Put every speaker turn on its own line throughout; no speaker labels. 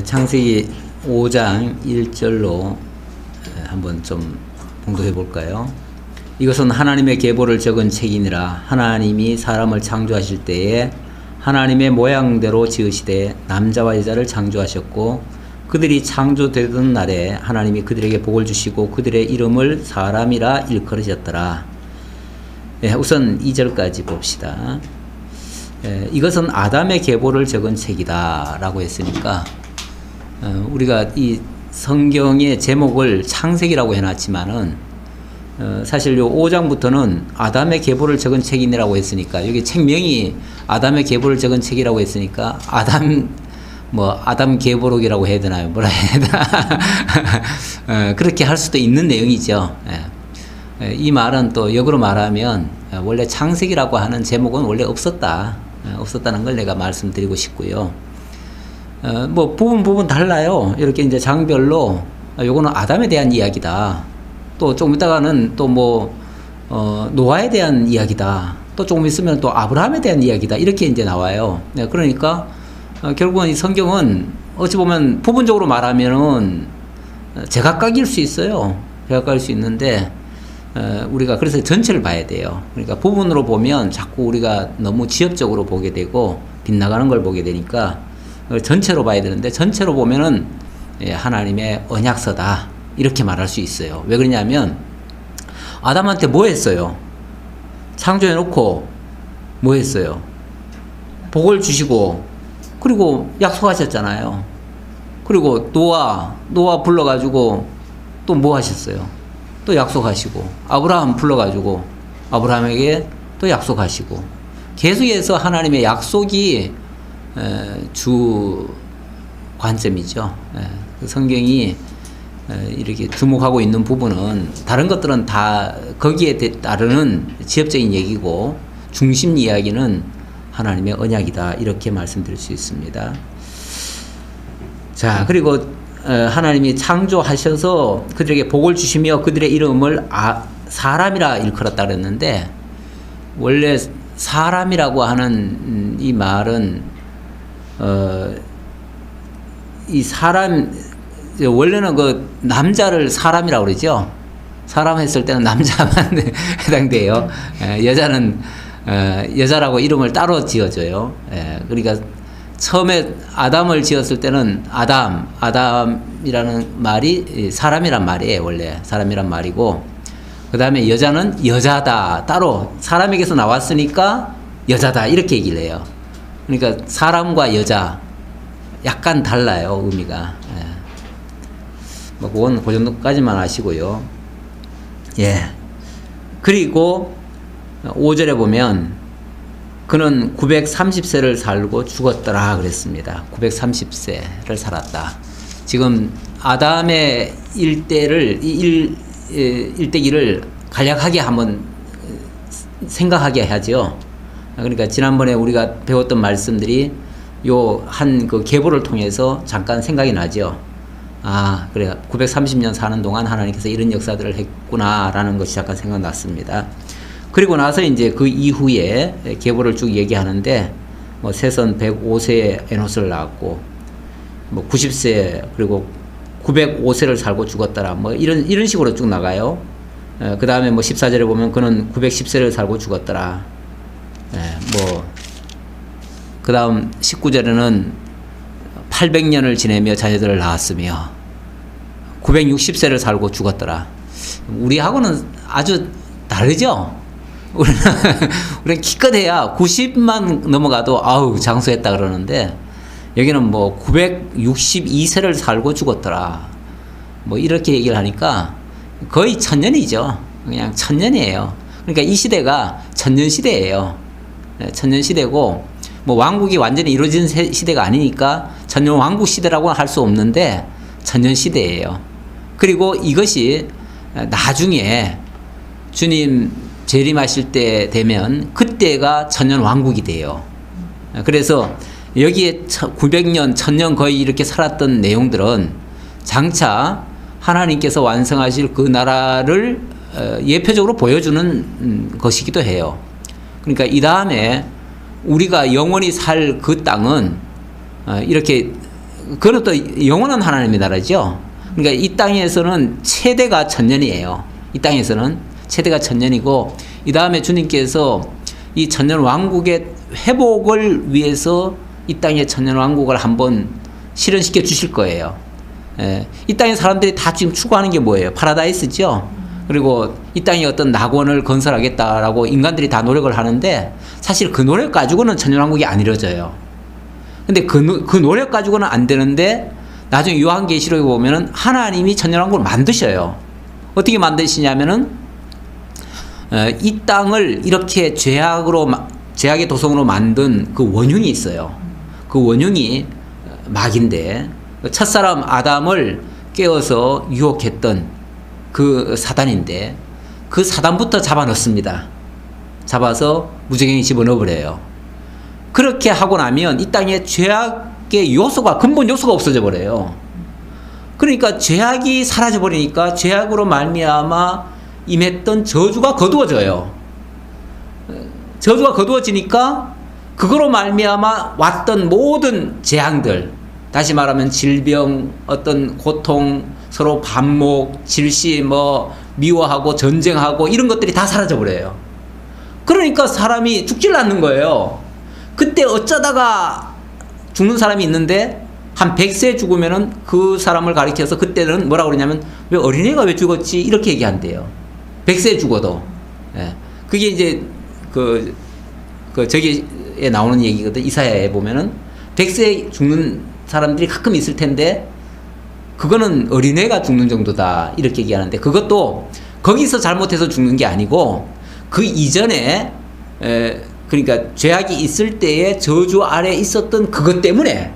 창세기 5장 1절로 한번 좀 봉독해 볼까요? 이것은 하나님의 계보를 적은 책이니라. 하나님이 사람을 창조하실 때에 하나님의 모양대로 지으시되 남자와 여자를 창조하셨고, 그들이 창조되던 날에 하나님이 그들에게 복을 주시고 그들의 이름을 사람이라 일컬으셨더라. 우선 2절까지 봅시다. 이것은 아담의 계보를 적은 책이다 라고 했으니까, 우리가 이 성경의 제목을 창세기라고 해놨지만은 사실 요 5장부터는 아담의 계보를 적은 책이라고 했으니까, 여기 책명이 아담의 계보를 적은 책이라고 했으니까 아담 계보록이라고 해야 되나요? 뭐라 해야 되나? 그렇게 할 수도 있는 내용이죠. 이 말은 또 역으로 말하면 원래 창세기라고 하는 제목은 원래 없었다는 걸 내가 말씀드리고 싶고요. 부분 달라요. 이렇게 이제 장별로 요거는 아담에 대한 이야기다. 또 조금 있다가는 또 노아에 대한 이야기다. 또 조금 있으면 또 아브라함에 대한 이야기다. 이렇게 이제 나와요. 그러니까 결국은 이 성경은 어찌 보면 부분적으로 말하면은 제각각일 수 있어요. 제각각일 수 있는데, 우리가 그래서 전체를 봐야 돼요. 그러니까 부분으로 보면 자꾸 우리가 너무 지엽적으로 보게 되고 빗나가는 걸 보게 되니까 전체로 봐야 되는데, 전체로 보면은 하나님의 언약서다 이렇게 말할 수 있어요. 왜 그러냐면 아담한테 뭐 했어요? 창조해 놓고 뭐 했어요? 복을 주시고 그리고 약속하셨잖아요. 그리고 노아 불러가지고 또 뭐 하셨어요? 또 약속하시고, 아브라함 불러가지고 아브라함에게 또 약속하시고, 계속해서 하나님의 약속이 주 관점이죠. 성경이 이렇게 주목하고 있는 부분은 다른 것들은 다 거기에 따르는 지엽적인 얘기고, 중심 이야기는 하나님의 언약이다 이렇게 말씀드릴 수 있습니다. 자, 그리고 하나님이 창조하셔서 그들에게 복을 주시며 그들의 이름을 사람이라 일컬었다 그랬는데, 원래 사람이라고 하는 이 말은 이 사람, 원래는 그 남자를 사람이라고 그러죠. 사람 했을 때는 남자만 해당돼요. 여자는 여자라고 이름을 따로 지어줘요. 그러니까 처음에 아담을 지었을 때는 아담이라는 말이 사람이란 말이에요. 원래 사람이란 말이고, 그 다음에 여자는 여자다, 따로 사람에게서 나왔으니까 여자다 이렇게 얘기를 해요. 그러니까 사람과 여자 약간 달라요, 의미가. 그건 그 정도까지만 아시고요. 그리고 5절에 보면 그는 930세를 살고 죽었더라 그랬습니다. 930세를 살았다. 지금 아담의 일대기를 간략하게 한번 생각하게 하죠. 그러니까 지난번에 우리가 배웠던 말씀들이 요 한 그 계보를 통해서 잠깐 생각이 나죠. 그래, 930년 사는 동안 하나님께서 이런 역사들을 했구나라는 것이 잠깐 생각났습니다. 그리고 나서 이제 그 이후에 계보를 쭉 얘기하는데, 세선 105세에 에노스를 낳았고, 90세, 그리고 905세를 살고 죽었더라. 이런 식으로 쭉 나가요. 그 다음에 14절에 보면 그는 910세를 살고 죽었더라. 그 다음 19절에는 800년을 지내며 자녀들을 낳았으며 960세를 살고 죽었더라. 우리하고는 아주 다르죠? 우리는 기껏해야 90만 넘어가도 장수했다 그러는데, 여기는 962세를 살고 죽었더라. 이렇게 얘기를 하니까 거의 천년이죠. 그냥 천년이에요. 그러니까 이 시대가 천년 시대예요. 천년 시대고, 왕국이 완전히 이루어진 시대가 아니니까 천년 왕국 시대라고 할 수 없는데 천년 시대예요. 그리고 이것이 나중에 주님 재림하실 때 되면 그때가 천년 왕국이 돼요. 그래서 여기에 900년, 1000년 거의 이렇게 살았던 내용들은 장차 하나님께서 완성하실 그 나라를 예표적으로 보여주는 것이기도 해요. 그러니까 이 다음에 우리가 영원히 살 그 땅은 이렇게 그건 또 영원한 하나님의 나라죠. 그러니까 이 땅에서는 최대가 1000년이에요. 이 땅에서는 최대가 1000년이고, 이 다음에 주님께서 이 1000년 왕국의 회복을 위해서 이 땅에 1000년 왕국을 한번 실현시켜 주실 거예요. 예, 이 땅의 사람들이 다 지금 추구하는 게 뭐예요? 파라다이스죠. 그리고 이 땅에 어떤 낙원을 건설하겠다라고 인간들이 다 노력을 하는데, 사실 그 노력 가지고는 천년왕국이 안 이루어져요. 근데 그 노력 가지고는 안 되는데, 나중에 요한계시록에 보면은 하나님이 천년왕국을 만드셔요. 어떻게 만드시냐면은 이 땅을 이렇게 죄악의 도성으로 만든 그 원흉이 있어요. 그 원흉이 마귀인데, 첫사람 아담을 깨워서 유혹했던 그 사단인데, 그 사단부터 잡아 넣습니다. 잡아서 무저갱이 집어넣어버려요. 그렇게 하고 나면 이 땅에 죄악의 요소가, 근본 요소가 없어져 버려요. 그러니까 죄악이 사라져 버리니까 죄악으로 말미암아 임했던 저주가 거두어져요. 저주가 거두어지니까 그거로 말미암아 왔던 모든 재앙들, 다시 말하면 질병, 어떤 고통, 서로 반목, 질시, 미워하고 전쟁하고 이런 것들이 다 사라져 버려요. 그러니까 사람이 죽질 않는 거예요. 그때 어쩌다가 죽는 사람이 있는데, 한 100세 죽으면은 그 사람을 가리켜서 그때는 뭐라고 그러냐면, 왜 어린애가 왜 죽었지? 이렇게 얘기한대요. 100세 죽어도. 예. 그게 이제 저기에 나오는 얘기거든. 이사야에 보면은 100세 죽는 사람들이 가끔 있을 텐데, 그거는 어린애가 죽는 정도다, 이렇게 얘기하는데, 그것도 거기서 잘못해서 죽는 게 아니고 그 이전에 그러니까 죄악이 있을 때에 저주 아래 있었던 그것 때문에,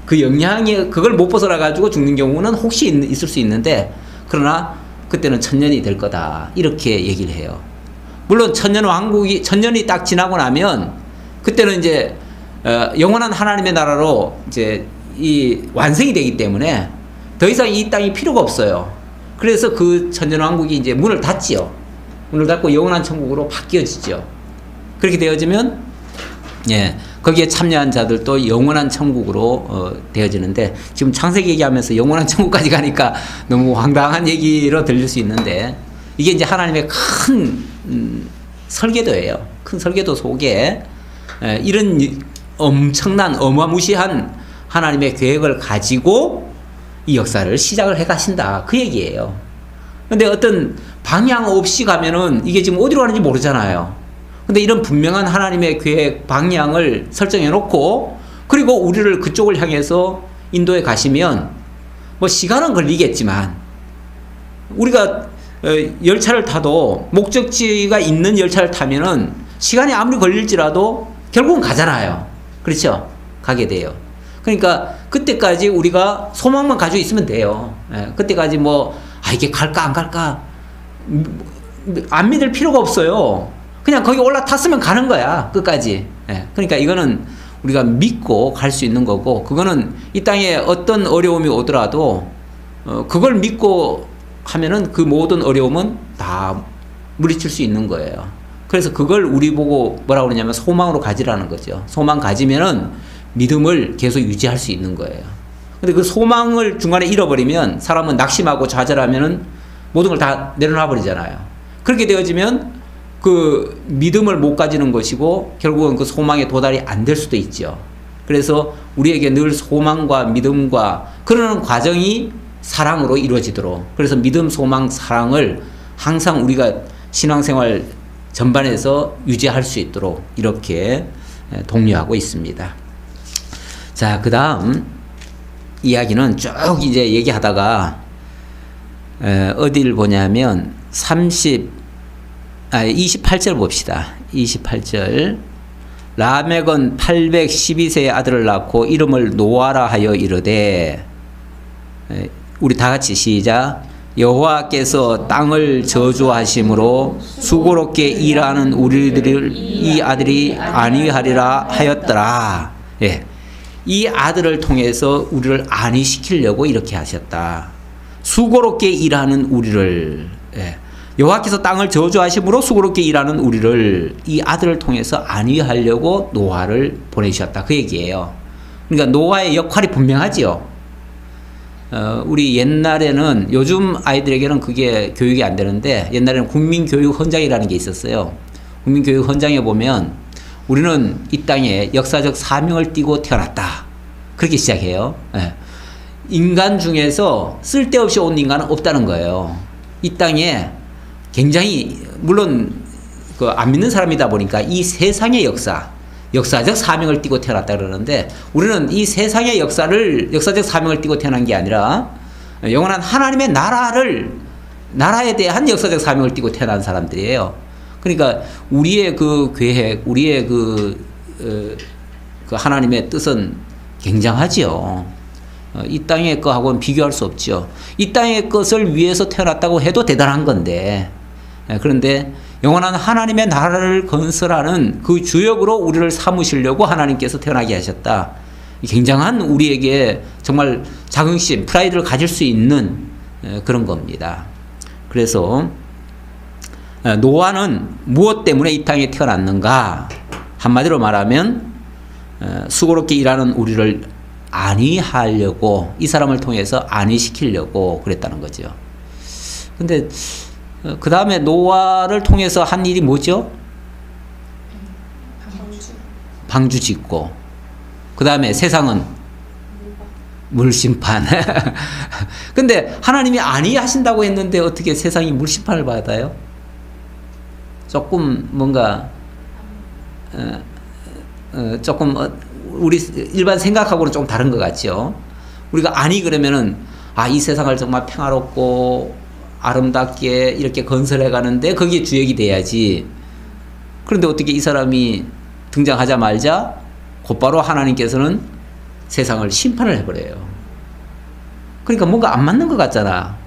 그 영향이 그걸 못 벗어나 가지고 죽는 경우는 혹시 있을 수 있는데, 그러나 그때는 1000년이 될 거다, 이렇게 얘기를 해요. 물론 1000년이 딱 지나고 나면 그때는 이제 영원한 하나님의 나라로 이제 이 완성이 되기 때문에 더 이상 이 땅이 필요가 없어요. 그래서 그 1000년 왕국이 이제 문을 닫지요. 문을 닫고 영원한 천국으로 바뀌어지죠. 그렇게 되어지면, 예, 거기에 참여한 자들도 영원한 천국으로 되어지는데, 지금 창세기 얘기하면서 영원한 천국까지 가니까 너무 황당한 얘기로 들릴 수 있는데, 이게 이제 하나님의 큰 설계도예요. 큰 설계도 속에 이런 엄청난 어마무시한 하나님의 계획을 가지고 이 역사를 시작을 해 가신다, 그 얘기예요. 근데 어떤 방향 없이 가면은 이게 지금 어디로 가는지 모르잖아요. 근데 이런 분명한 하나님의 계획, 방향을 설정해 놓고, 그리고 우리를 그쪽을 향해서 인도해 가시면, 시간은 걸리겠지만, 우리가 열차를 타도 목적지가 있는 열차를 타면은 시간이 아무리 걸릴지라도 결국은 가잖아요. 그렇죠? 가게 돼요. 그러니까 그때까지 우리가 소망만 가지고 있으면 돼요. 예, 그때까지 이게 갈까 안 갈까 안 믿을 필요가 없어요. 그냥 거기 올라탔으면 가는 거야, 끝까지. 예, 그러니까 이거는 우리가 믿고 갈 수 있는 거고, 그거는 이 땅에 어떤 어려움이 오더라도 그걸 믿고 하면은 그 모든 어려움은 다 물리칠 수 있는 거예요. 그래서 그걸 우리 보고 뭐라고 그러냐면 소망으로 가지라는 거죠. 소망 가지면은 믿음을 계속 유지할 수 있는 거예요. 근데 그 소망을 중간에 잃어버리면, 사람은 낙심하고 좌절하면은 모든 걸 다 내려놔 버리잖아요. 그렇게 되어지면 그 믿음을 못 가지는 것이고, 결국은 그 소망에 도달이 안 될 수도 있죠. 그래서 우리에게 늘 소망과 믿음과 그러는 과정이 사랑으로 이루어지도록, 그래서 믿음, 소망, 사랑을 항상 우리가 신앙생활 전반에서 유지할 수 있도록 이렇게 독려하고 있습니다. 자, 그 다음 이야기는 쭉 이제 얘기하다가 어디를 보냐면 28절 봅시다. 28절. 라멕은 812세의 아들을 낳고 이름을 노아라 하여 이르되, 우리 다 같이 시작. 여호와께서 땅을 저주하심으로 수고롭게 일하는 우리들을 이 아들이 안위하리라 하였더라. 예. 이 아들을 통해서 우리를 안위시키려고 이렇게 하셨다. 수고롭게 일하는 우리를, 예. 여호와께서 땅을 저주하심으로 수고롭게 일하는 우리를 이 아들을 통해서 안위하려고 노아를 보내주셨다, 그 얘기예요. 그러니까 노아의 역할이 분명하지요. 우리 옛날에는 요즘 아이들에게는 그게 교육이 안 되는데 옛날에는 국민교육 헌장이라는 게 있었어요. 국민교육 헌장에 보면 우리는 이 땅에 역사적 사명을 띠고 태어났다. 그렇게 시작해요. 예. 인간 중에서 쓸데없이 온 인간은 없다는 거예요. 이 땅에 굉장히 물론 그 안 믿는 사람이다 보니까 이 세상의 역사적 사명을 띠고 태어났다 그러는데 우리는 이 세상의 역사적 사명을 띠고 태어난 게 아니라 영원한 하나님의 나라에 대한 역사적 사명을 띠고 태어난 사람들이에요. 그러니까 우리의 그 계획, 우리의 그 하나님의 뜻은 굉장하지요. 이 땅의 것하고는 비교할 수 없죠. 이 땅의 것을 위해서 태어났다고 해도 대단한 건데, 그런데 영원한 하나님의 나라를 건설하는 그 주역으로 우리를 삼으시려고 하나님께서 태어나게 하셨다. 굉장한 우리에게 정말 자긍심, 프라이드를 가질 수 있는 그런 겁니다. 그래서 노아는 무엇 때문에 이 땅에 태어났는가? 한마디로 말하면 수고롭게 일하는 우리를 안위하려고, 이 사람을 통해서 안위시키려고 그랬다는 거죠. 근데 그 다음에 노아를 통해서 한 일이 뭐죠? 방주 짓고, 그 다음에 세상은 물심판. 근데 하나님이 안위하신다고 했는데 어떻게 세상이 물심판을 받아요? 조금 뭔가 조금 우리 일반 생각하고는 좀 다른 것 같죠. 우리가 안위 그러면은 이 세상을 정말 평화롭고 아름답게 이렇게 건설해 가는데 거기에 주역이 돼야지. 그런데 어떻게 이 사람이 등장하자마자 곧바로 하나님께서는 세상을 심판을 해버려요. 그러니까 뭔가 안 맞는 것 같잖아.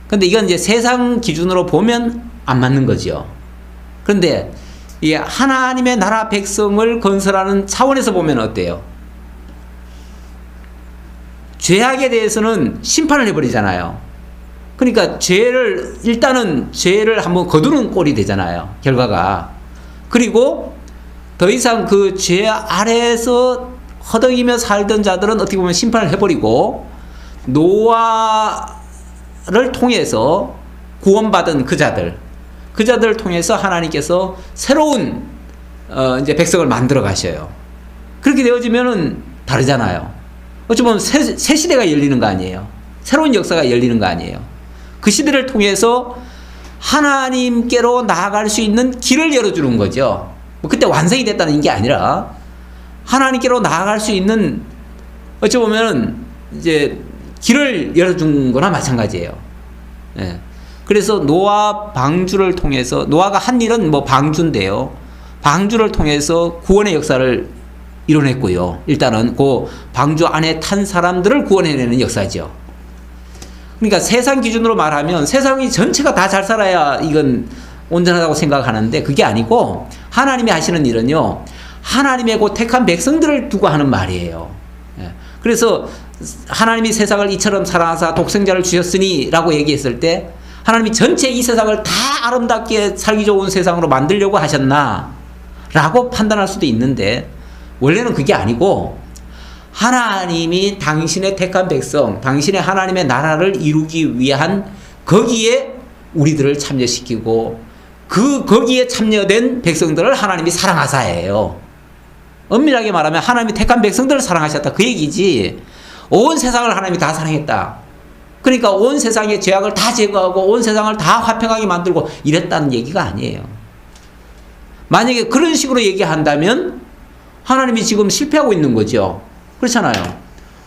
근데 이건 이제 세상 기준으로 보면 안 맞는 거죠. 그런데 이게 하나님의 나라 백성을 건설하는 차원에서 보면 어때요? 죄악에 대해서는 심판을 해버리잖아요. 그러니까 일단은 죄를 한번 거두는 꼴이 되잖아요. 결과가. 그리고 더 이상 그 죄 아래에서 허덕이며 살던 자들은 어떻게 보면 심판을 해버리고, 노아를 통해서 구원받은 그 자들을 통해서 하나님께서 새로운 이제 백성을 만들어 가셔요. 그렇게 되어지면은 다르잖아요. 어찌 보면 새 시대가 열리는 거 아니에요. 새로운 역사가 열리는 거 아니에요. 그 시대를 통해서 하나님께로 나아갈 수 있는 길을 열어주는 거죠. 그때 완성이 됐다는 게 아니라 하나님께로 나아갈 수 있는, 어찌 보면 이제 길을 열어준 거나 마찬가지예요. 예. 그래서 노아 방주를 통해서, 노아가 한 일은 뭐 방주인데요. 방주를 통해서 구원의 역사를 이뤄냈고요. 일단은 그 방주 안에 탄 사람들을 구원해내는 역사죠. 그러니까 세상 기준으로 말하면 세상이 전체가 다 잘 살아야 이건 온전하다고 생각하는데 그게 아니고, 하나님이 하시는 일은요, 하나님의 그 택한 백성들을 두고 하는 말이에요. 그래서 하나님이 세상을 이처럼 사랑하사 독생자를 주셨으니 라고 얘기했을 때 하나님이 전체 이 세상을 다 아름답게 살기 좋은 세상으로 만들려고 하셨나 라고 판단할 수도 있는데, 원래는 그게 아니고 하나님이 당신의 택한 백성, 당신의 하나님의 나라를 이루기 위한 거기에 우리들을 참여시키고 거기에 참여된 백성들을 하나님이 사랑하사예요. 엄밀하게 말하면 하나님이 택한 백성들을 사랑하셨다 그 얘기지, 온 세상을 하나님이 다 사랑했다. 그러니까 온 세상의 죄악을 다 제거하고 온 세상을 다 화평하게 만들고 이랬다는 얘기가 아니에요. 만약에 그런 식으로 얘기한다면 하나님이 지금 실패하고 있는 거죠. 그렇잖아요.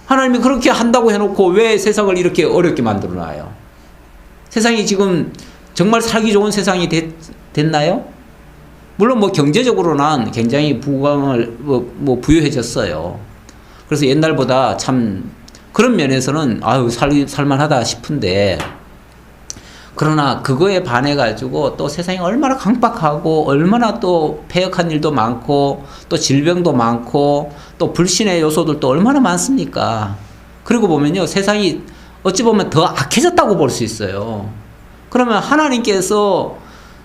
하나님이 그렇게 한다고 해놓고 왜 세상을 이렇게 어렵게 만들어놔요? 세상이 지금 정말 살기 좋은 세상이 됐나요? 물론 뭐 경제적으로는 굉장히 부강을 부유해졌어요. 그래서 옛날보다 참 그런 면에서는 살만하다 싶은데, 그러나 그거에 반해가지고 또 세상이 얼마나 강박하고 얼마나 또 폐역한 일도 많고 또 질병도 많고 또 불신의 요소들도 얼마나 많습니까? 그리고 보면요, 세상이 어찌 보면 더 악해졌다고 볼 수 있어요. 그러면 하나님께서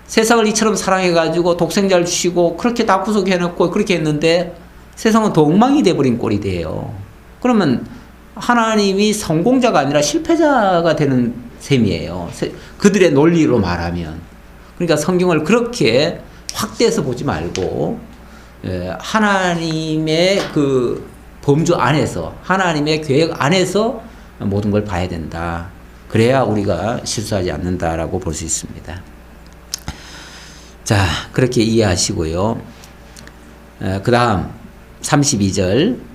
세상을 이처럼 사랑해가지고 독생자를 주시고 그렇게 다 구속해놓고 그렇게 했는데 세상은 더 엉망이 돼버린 꼴이 돼요. 그러면 하나님이 성공자가 아니라 실패자가 되는 셈이에요. 그들의 논리로 말하면. 그러니까 성경을 그렇게 확대해서 보지 말고 하나님의 그 범주 안에서, 하나님의 계획 안에서 모든 걸 봐야 된다. 그래야 우리가 실수하지 않는다라고 볼 수 있습니다. 자, 그렇게 이해하시고요. 그 다음 32절.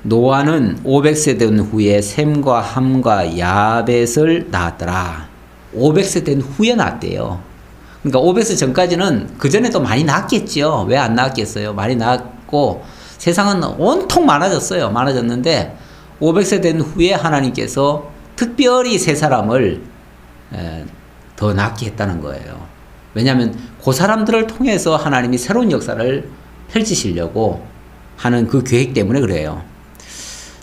노아는 500세 된 후에 셈과 함과 야벳을 낳았더라. 500세 된 후에 낳았대요. 그러니까 500세 전까지는 그 전에도 많이 낳았겠죠. 왜 안 낳았겠어요? 많이 낳았고 세상은 온통 많아졌어요. 많아졌는데 500세 된 후에 하나님께서 특별히 세 사람을 더 낳게 했다는 거예요. 왜냐하면 그 사람들을 통해서 하나님이 새로운 역사를 펼치시려고 하는 그 계획 때문에 그래요.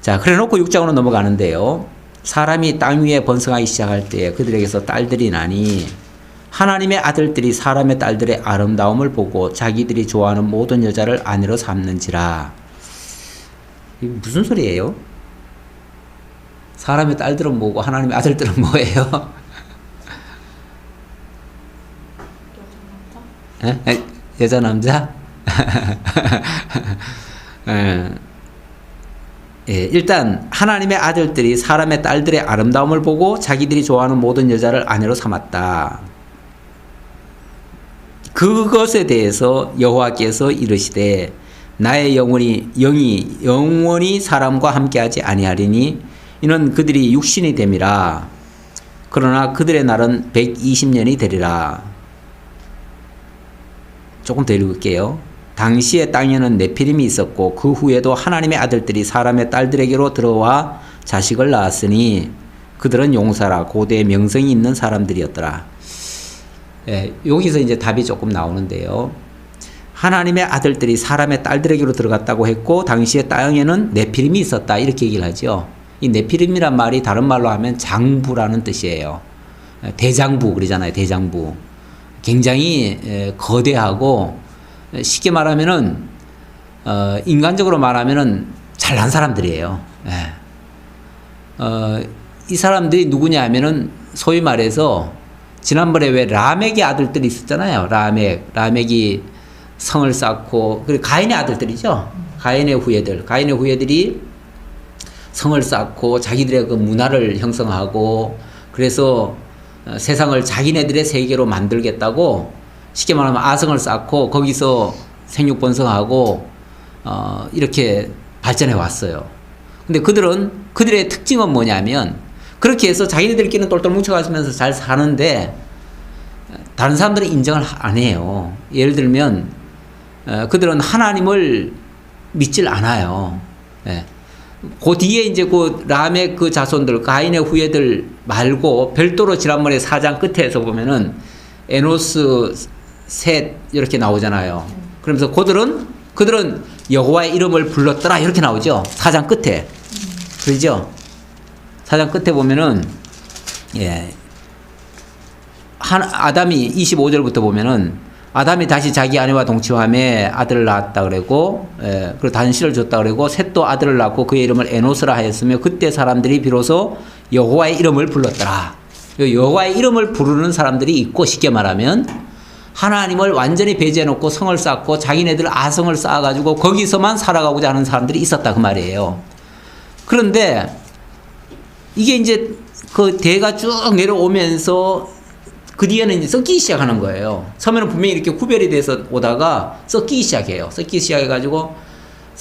자, 그래 놓고 6장으로 넘어가는데요. 사람이 땅 위에 번성하기 시작할 때 그들에게서 딸들이 나니 하나님의 아들들이 사람의 딸들의 아름다움을 보고 자기들이 좋아하는 모든 여자를 아내로 삼는지라. 이게 무슨 소리예요? 사람의 딸들은 뭐고 하나님의 아들들은 뭐예요? 여자 남자? 일단 하나님의 아들들이 사람의 딸들의 아름다움을 보고 자기들이 좋아하는 모든 여자를 아내로 삼았다. 그것에 대해서 여호와께서 이르시되 나의 영이 영원히 사람과 함께하지 아니하리니 이는 그들이 육신이 됨이라. 그러나 그들의 날은 120년이 되리라. 조금 더 읽을게요. 당시에 땅에는 네피림이 있었고 그 후에도 하나님의 아들들이 사람의 딸들에게로 들어와 자식을 낳았으니 그들은 용사라 고대의 명성이 있는 사람들이었더라. 여기서 이제 답이 조금 나오는데요. 하나님의 아들들이 사람의 딸들에게로 들어갔다고 했고 당시에 땅에는 네피림이 있었다 이렇게 얘기를 하죠. 이 네피림이란 말이 다른 말로 하면 장부라는 뜻이에요. 대장부 그러잖아요. 대장부. 굉장히 거대하고 쉽게 말하면은 인간적으로 말하면은 잘난 사람들이에요. 이 사람들이 누구냐 하면은 소위 말해서 지난번에 왜 라멕의 아들들이 있었잖아요. 라멕이 성을 쌓고 그리고 가인의 아들들이죠. 가인의 후예들이 성을 쌓고 자기들의 그 문화를 형성하고 그래서 세상을 자기네들의 세계로 만들겠다고 쉽게 말하면 아성을 쌓고 거기서 생육번성하고 이렇게 발전해 왔어요. 근데 그들의 특징은 뭐냐면 그렇게 해서 자기네들끼리는 똘똘 뭉쳐가면서 잘 사는데 다른 사람들은 인정을 안 해요. 예를 들면 그들은 하나님을 믿질 않아요. 그 뒤에 이제 그 라멕 그 자손들, 가인의 후예들 말고 별도로 지난번에 4장 끝에서 보면은 에노스, 셋 이렇게 나오잖아요. 그러면서 그들은 여호와의 이름을 불렀더라 이렇게 나오죠. 4장 끝에. 그러죠? 4장 끝에 보면은 아담이 25절부터 보면은 아담이 다시 자기 아내와 동침하며 아들을 낳았다 그러고 그리고 단실을 줬다 그러고 셋도 아들을 낳고 그의 이름을 에노스라 하였으며 그때 사람들이 비로소 여호와의 이름을 불렀더라. 여호와의 이름을 부르는 사람들이 있고 쉽게 말하면 하나님을 완전히 배제해놓고 성을 쌓고 자기네들 아성을 쌓아가지고 거기서만 살아가고자 하는 사람들이 있었다 그 말이에요. 그런데 이게 이제 그 대가 쭉 내려오면서 그 뒤에는 이제 섞이기 시작하는 거예요. 처음에는 분명히 이렇게 구별이 돼서 오다가 섞이기 시작해요. 섞이기 시작해가지고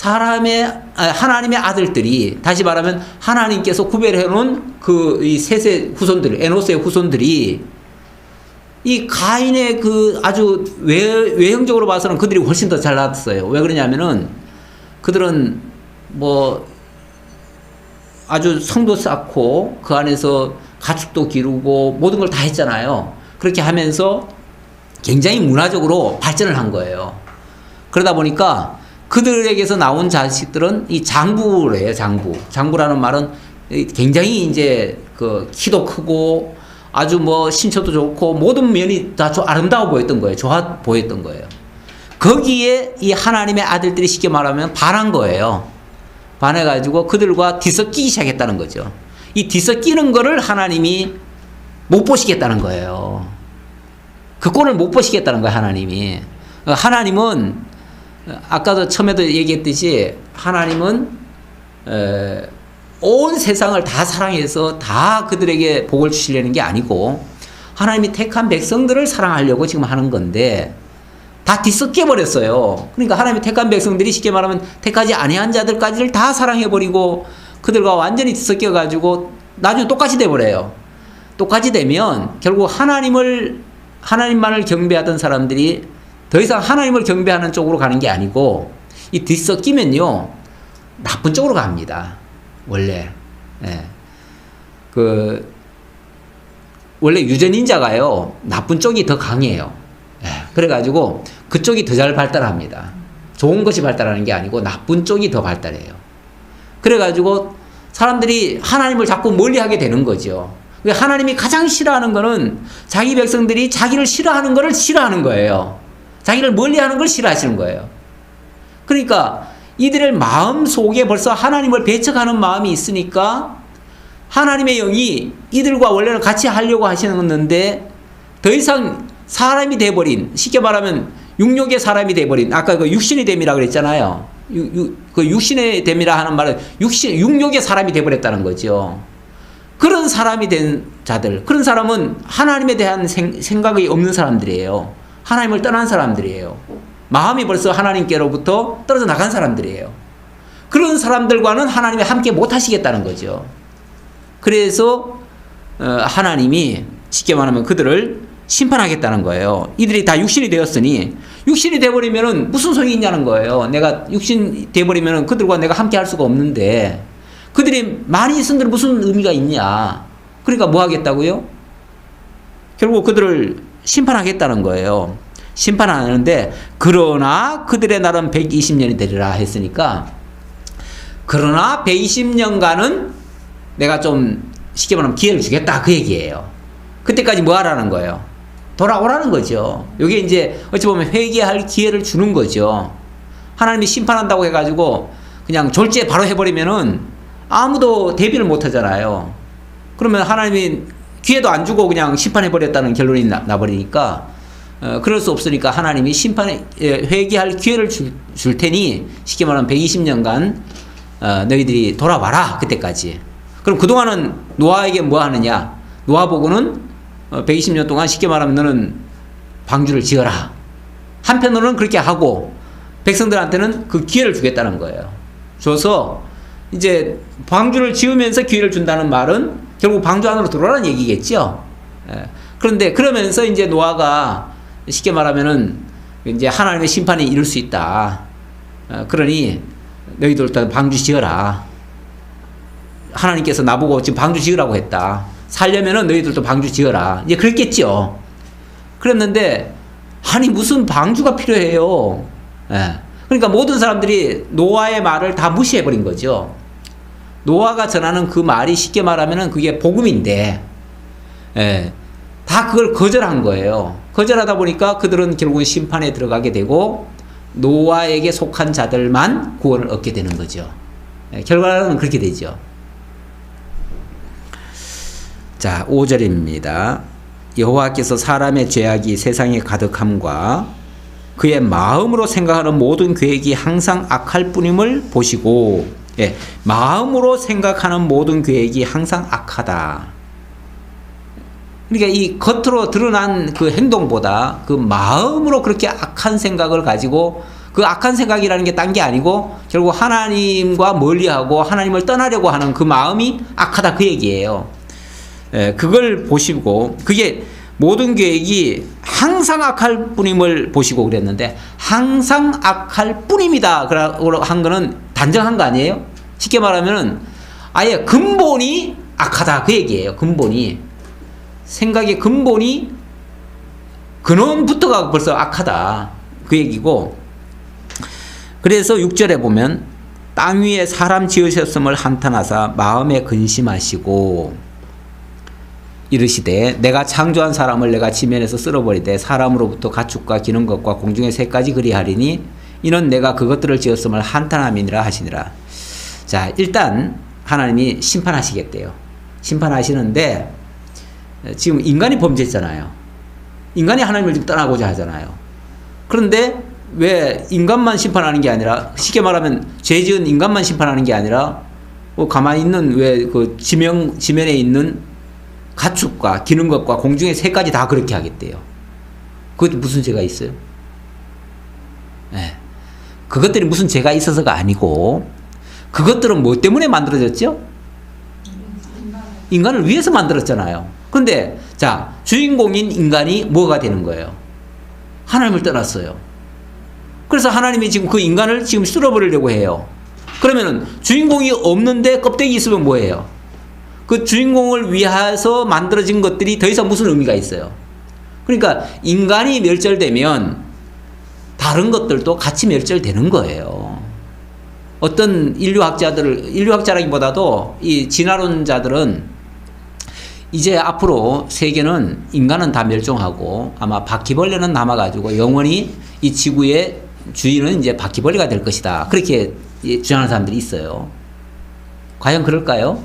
하나님의 아들들이 다시 말하면 하나님께서 구별해 놓은 그 이 셋의 후손들, 에노스의 후손들이 이 가인의 그 아주 외형적으로 봐서는 그들이 훨씬 더 잘났어요. 왜 그러냐면은 그들은 뭐 아주 성도 쌓고 그 안에서 가축도 기르고 모든 걸 다 했잖아요. 그렇게 하면서 굉장히 문화적으로 발전을 한 거예요. 그러다 보니까 그들에게서 나온 자식들은 이 장부래요, 장부. 장부라는 말은 굉장히 이제 그 키도 크고 아주 뭐 신처도 좋고 모든 면이 다 아름다워 보였던 거예요. 좋아 보였던 거예요. 거기에 이 하나님의 아들들이 쉽게 말하면 반한 거예요. 반해가지고 그들과 뒤섞이기 시작했다는 거죠. 이 뒤섞이는 거를 하나님이 못 보시겠다는 거예요. 그 꼴을 못 보시겠다는 거예요, 하나님이. 하나님은 아까도 처음에도 얘기했듯이 하나님은 온 세상을 다 사랑해서 다 그들에게 복을 주시려는 게 아니고 하나님이 택한 백성들을 사랑하려고 지금 하는 건데 다 뒤섞여 버렸어요. 그러니까 하나님이 택한 백성들이 쉽게 말하면 택하지 아니한 자들까지를 다 사랑해 버리고 그들과 완전히 뒤섞여 가지고 나중에 똑같이 돼 버려요. 똑같이 되면 결국 하나님만을 경배하던 사람들이 더 이상 하나님을 경배하는 쪽으로 가는 게 아니고 이 뒤섞이면요 나쁜 쪽으로 갑니다. 원래 원래 유전인자가요 나쁜 쪽이 더 강해요. 그래가지고 그쪽이 더 잘 발달합니다. 좋은 것이 발달하는 게 아니고 나쁜 쪽이 더 발달해요. 그래가지고 사람들이 하나님을 자꾸 멀리하게 되는 거죠. 하나님이 가장 싫어하는 거는 자기 백성들이 자기를 싫어하는 거를 싫어하는 거예요. 자기를 멀리하는 걸 싫어하시는 거예요. 그러니까 이들의 마음 속에 벌써 하나님을 배척하는 마음이 있으니까 하나님의 영이 이들과 원래는 같이 하려고 하시는데 더 이상 사람이 돼버린, 쉽게 말하면 육력의 사람이 돼버린, 아까 그 육신의 됨이라 그랬잖아요. 그 육신의 됨이라 하는 말은 육력의 사람이 돼버렸다는 거죠. 그런 사람이 된 자들, 그런 사람은 하나님에 대한 생각이 없는 사람들이에요. 하나님을 떠난 사람들이에요. 마음이 벌써 하나님께로부터 떨어져 나간 사람들이에요. 그런 사람들과는 하나님이 함께 못 하시겠다는 거죠. 그래서 하나님이 쉽게 말하면 그들을 심판하겠다는 거예요. 이들이 다 육신이 되었으니 육신이 되어버리면 무슨 소용이 있냐는 거예요. 내가 육신이 되어버리면 그들과 내가 함께 할 수가 없는데 그들이 많이 있은들 무슨 의미가 있냐. 그러니까 뭐 하겠다고요? 결국 그들을 심판하겠다는 거예요. 심판하는데 그러나 그들의 날은 120년이 되리라 했으니까 그러나 120년간은 내가 좀 쉽게 말하면 기회를 주겠다 그 얘기예요. 그때까지 뭐 하라는 거예요? 돌아오라는 거죠. 이게 이제 어찌 보면 회개할 기회를 주는 거죠. 하나님이 심판한다고 해가지고 그냥 졸제 바로 해버리면은 아무도 대비를 못 하잖아요. 그러면 하나님이 기회도 안 주고 그냥 심판해버렸다는 결론이 나버리니까 그럴 수 없으니까 하나님이 회개할 기회를 줄 테니 쉽게 말하면 120년간 너희들이 돌아와라 그때까지. 그럼 그동안은 노아에게 뭐 하느냐? 노아 보고는 120년 동안 쉽게 말하면 너는 방주를 지어라. 한편으로는 그렇게 하고 백성들한테는 그 기회를 주겠다는 거예요. 줘서 이제 방주를 지으면서 기회를 준다는 말은 결국 방주 안으로 들어오라는 얘기겠죠. 그런데 그러면서 이제 노아가 쉽게 말하면은 이제 하나님의 심판이 이룰 수 있다. 그러니 너희들 일단 방주 지어라. 하나님께서 나보고 지금 방주 지으라고 했다. 살려면은 너희들도 방주 지어라. 이제 그랬겠죠. 그랬는데 아니 무슨 방주가 필요해요. 그러니까 모든 사람들이 노아의 말을 다 무시해버린 거죠. 노아가 전하는 그 말이 쉽게 말하면은 그게 복음인데 다 그걸 거절한 거예요. 거절하다 보니까 그들은 결국은 심판에 들어가게 되고 노아에게 속한 자들만 구원을 얻게 되는 거죠. 결과는 그렇게 되죠. 자, 5절입니다. 여호와께서 사람의 죄악이 세상에 가득함과 그의 마음으로 생각하는 모든 계획이 항상 악할 뿐임을 보시고, 마음으로 생각하는 모든 계획이 항상 악하다. 그러니까 이 겉으로 드러난 그 행동보다 그 마음으로 그렇게 악한 생각을 가지고, 그 악한 생각이라는 게 딴 게 아니고 결국 하나님과 멀리하고 하나님을 떠나려고 하는 그 마음이 악하다 그 얘기예요. 그걸 보시고, 그게 모든 계획이 항상 악할 뿐임을 보시고 그랬는데, 항상 악할 뿐입니다 라고 한 거는 단정한 거 아니에요? 쉽게 말하면은 아예 근본이 악하다 그 얘기예요. 근본이, 생각의 근본이, 근원부터가 벌써 악하다 그 얘기고, 그래서 6절에 보면 땅 위에 사람 지으셨음을 한탄하사 마음에 근심하시고 이르시되 내가 창조한 사람을 내가 지면에서 쓸어버리되 사람으로부터 가축과 기는 것과 공중의 새까지 그리하리니 이는 내가 그것들을 지었음을 한탄함이니라 하시니라. 자, 일단 하나님이 심판하시겠대요. 심판하시는데 지금 인간이 범죄했잖아요. 인간이 하나님을 지금 떠나고자 하잖아요. 그런데 왜 인간만 심판하는 게 아니라, 쉽게 말하면 죄 지은 인간만 심판하는 게 아니라 가만히 있는 왜 그 지면에 있는 가축과 기는 것과 공중의 새까지 다 그렇게 하겠대요. 그것도 무슨 죄가 있어요? 네. 그것들이 무슨 죄가 있어서가 아니고, 그것들은 뭐 때문에 만들어졌죠? 인간을 위해서 만들었잖아요. 근데 자, 주인공인 인간이 뭐가 되는 거예요? 하나님을 떠났어요. 그래서 하나님이 지금 그 인간을 지금 쓸어버리려고 해요. 그러면은 주인공이 없는데 껍데기 있으면 뭐예요? 그 주인공을 위해서 만들어진 것들이 더 이상 무슨 의미가 있어요? 그러니까 인간이 멸절되면 다른 것들도 같이 멸절되는 거예요. 어떤 인류학자라기보다도 이 진화론자들은 이제 앞으로 세계는, 인간은 다 멸종하고 아마 바퀴벌레는 남아가지고 영원히 이 지구의 주인은 이제 바퀴벌레가 될 것이다. 그렇게 주장하는 사람들이 있어요. 과연 그럴까요?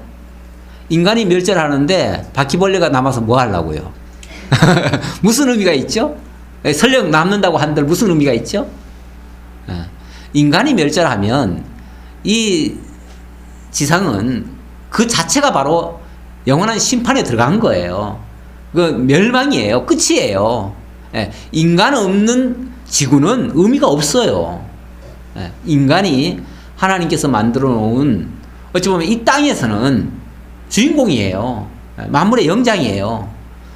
인간이 멸절하는데 바퀴벌레가 남아서 뭐 하려고요? 무슨 의미가 있죠? 설령 남는다고 한들 무슨 의미가 있죠? 인간이 멸절하면 이 지상은 그 자체가 바로 영원한 심판에 들어간 거예요. 그 멸망이에요. 끝이에요. 인간 없는 지구는 의미가 없어요. 인간이 하나님께서 만들어 놓은, 어찌 보면 이 땅에서는 주인공이에요. 만물의 영장이에요.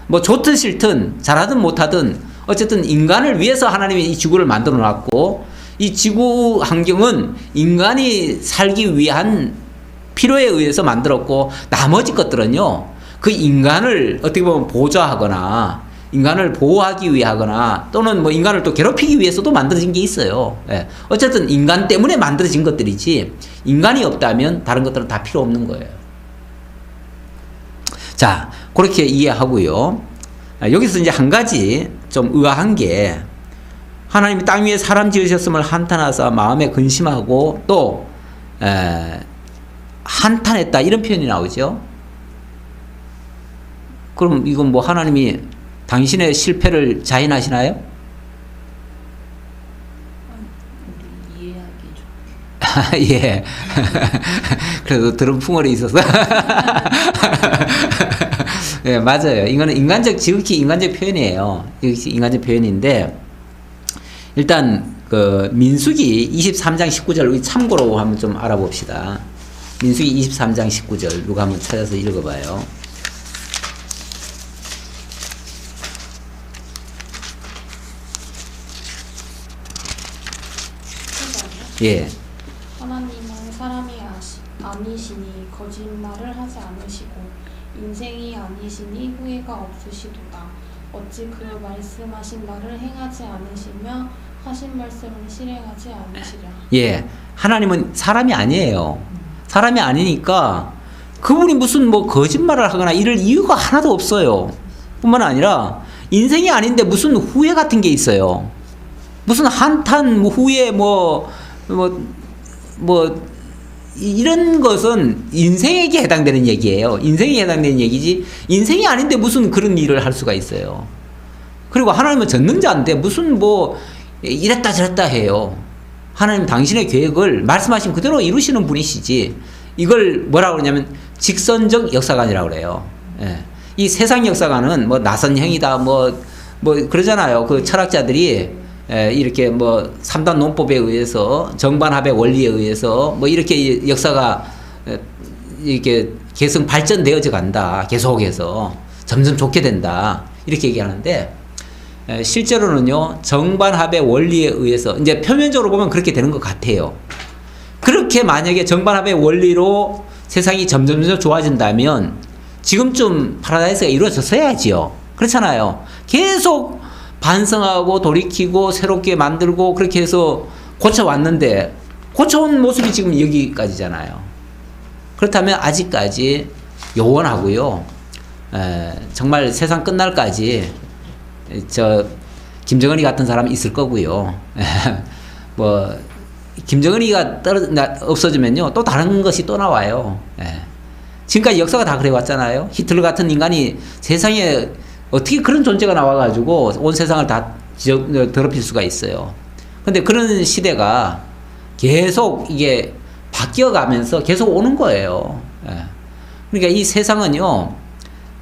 뭐 좋든 싫든 잘하든 못하든 어쨌든 인간을 위해서 하나님이 이 지구를 만들어 놨고, 이 지구 환경은 인간이 살기 위한 필요에 의해서 만들었고, 나머지 것들은요 그 인간을 어떻게 보면 보좌하거나 인간을 보호하기 위하거나 또는 뭐 인간을 또 괴롭히기 위해서도 만들어진 게 있어요. 어쨌든 인간 때문에 만들어진 것들이지, 인간이 없다면 다른 것들은 다 필요 없는 거예요. 자, 그렇게 이해하고요. 여기서 이제 한 가지 좀 의아한 게, 하나님이 땅 위에 사람 지으셨음을 한탄하사 마음에 근심하고 또 한탄했다, 이런 표현이 나오죠. 그럼 이건 뭐 하나님이 당신의 실패를 자인하시나요? 이해하기 좋게. 예. 그래도 들은 풍월이 있어서. 예, 맞아요. 이거는 지극히 인간적 표현이에요. 인간적 표현인데, 일단 그 민수기 23장 19절 우리 참고로 한번 좀 알아봅시다. 민수기 23장 19절 누가 한번 찾아서 읽어봐요. 예.
하나님은 사람이 아니시니 거짓말을 하지 않으시고 인생이 아니시니 후회가 없으시도다. 어찌 그 말씀하신 바를 행하지 않으시며 하신 말씀을 실행하지 않으시랴.
예, 하나님은 사람이 아니에요. 사람이 아니니까 그분이 무슨 뭐 거짓말을 하거나 이럴 이유가 하나도 없어요. 뿐만 아니라 인생이 아닌데 무슨 후회 같은 게 있어요. 무슨 한탄, 뭐 후회, 이런 것은 인생에게 해당되는 얘기예요. 인생에 해당되는 얘기지, 인생이 아닌데 무슨 그런 일을 할 수가 있어요. 그리고 하나님은 전능자인데 무슨 뭐 이랬다 저랬다 해요. 하나님 당신의 계획을 말씀하신 그대로 이루시는 분이시지, 이걸 뭐라고 그러냐면 직선적 역사관이라고 그래요. 예. 이 세상 역사관은 뭐 나선형이다 뭐 그러잖아요. 그 철학자들이 이렇게 뭐 3단 논법에 의해서, 정반합의 원리에 의해서 뭐 이렇게 역사가 이렇게 계속 발전되어져 간다. 계속해서 점점 좋게 된다. 이렇게 얘기하는데, 실제로는요, 정반합의 원리에 의해서, 이제 표면적으로 보면 그렇게 되는 것 같아요. 그렇게 만약에 정반합의 원리로 세상이 점점 좋아진다면 지금쯤 파라다이스가 이루어졌어야지요. 그렇잖아요. 계속 반성하고 돌이키고 새롭게 만들고 그렇게 해서 고쳐왔는데, 고쳐온 모습이 지금 여기까지잖아요. 그렇다면 아직까지 요원하고요. 정말 세상 끝날까지 김정은이 같은 사람이 있을 거고요. 뭐 김정은이가 없어지면요 또 다른 것이 또 나와요. 예. 지금까지 역사가 다 그래왔잖아요. 히틀러 같은 인간이 세상에 어떻게 그런 존재가 나와가지고 온 세상을 다 더럽힐 수가 있어요. 근데 그런 시대가 계속 이게 바뀌어가면서 계속 오는 거예요. 예. 그러니까 이 세상은요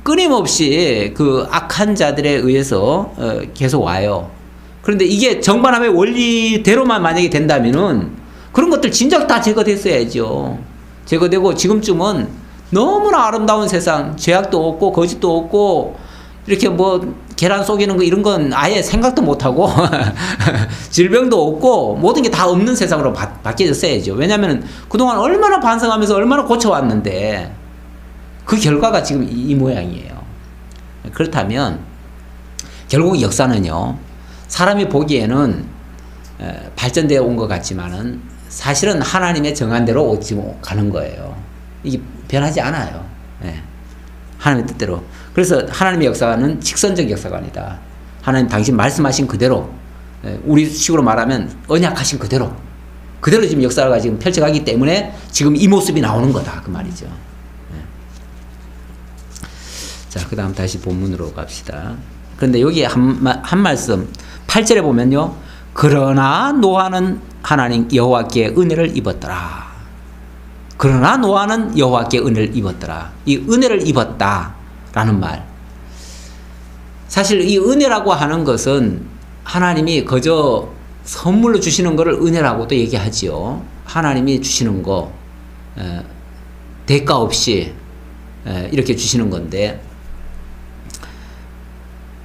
끊임없이 그 악한 자들에 의해서 계속 와요. 그런데 이게 정반함의 원리대로만 만약에 된다면은 그런 것들 진작 다 제거됐어야죠. 제거되고 지금쯤은 너무나 아름다운 세상, 죄악도 없고 거짓도 없고 이렇게 뭐 계란 속이는 거 이런 건 아예 생각도 못하고 질병도 없고 모든 게 다 없는 세상으로 바뀌어졌어야죠. 왜냐하면 그동안 얼마나 반성하면서 얼마나 고쳐왔는데 그 결과가 지금 이 모양이에요. 그렇다면 결국 역사는요 사람이 보기에는 발전되어 온 것 같지만은 사실은 하나님의 정한대로 지금 가는 거예요. 이게 변하지 않아요. 네. 하나님의 뜻대로. 그래서 하나님의 역사관은 직선적 역사관이다. 하나님 당신 말씀하신 그대로, 우리 식으로 말하면 언약하신 그대로 지금 역사가 지금 펼쳐가기 때문에 지금 이 모습이 나오는 거다. 그 말이죠. 자, 그 다음 다시 본문으로 갑시다. 그런데 여기 한 말씀, 8절에 보면요. 그러나 노아는 하나님 여호와께 은혜를 입었더라. 그러나 노아는 여호와께 은혜를 입었더라. 이 은혜를 입었다라는 말. 사실 이 은혜라고 하는 것은 하나님이 그저 선물로 주시는 것을 은혜라고도 얘기하지요. 하나님이 주시는 거, 대가 없이 이렇게 주시는 건데,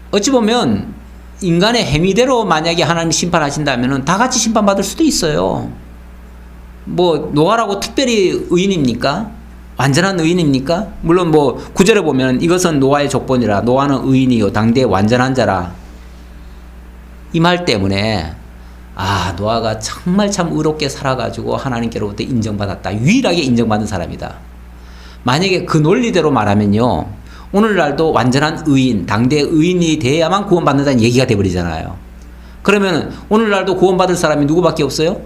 어찌 보면 인간의 행위대로 만약에 하나님 심판하신다면 다 같이 심판받을 수도 있어요. 뭐 노아라고 특별히 의인입니까? 완전한 의인입니까? 물론 뭐 구절에 보면 이것은 노아의 족본이라 노아는 의인이요 당대의 완전한 자라 이 말 때문에 노아가 정말 참 의롭게 살아가지고 하나님께로부터 인정받았다. 유일하게 인정받은 사람이다. 만약에 그 논리대로 말하면요 오늘날도 완전한 의인, 당대의 의인이 돼야만 구원받는다는 얘기가 돼버리잖아요. 그러면 오늘날도 구원받을 사람이 누구밖에 없어요?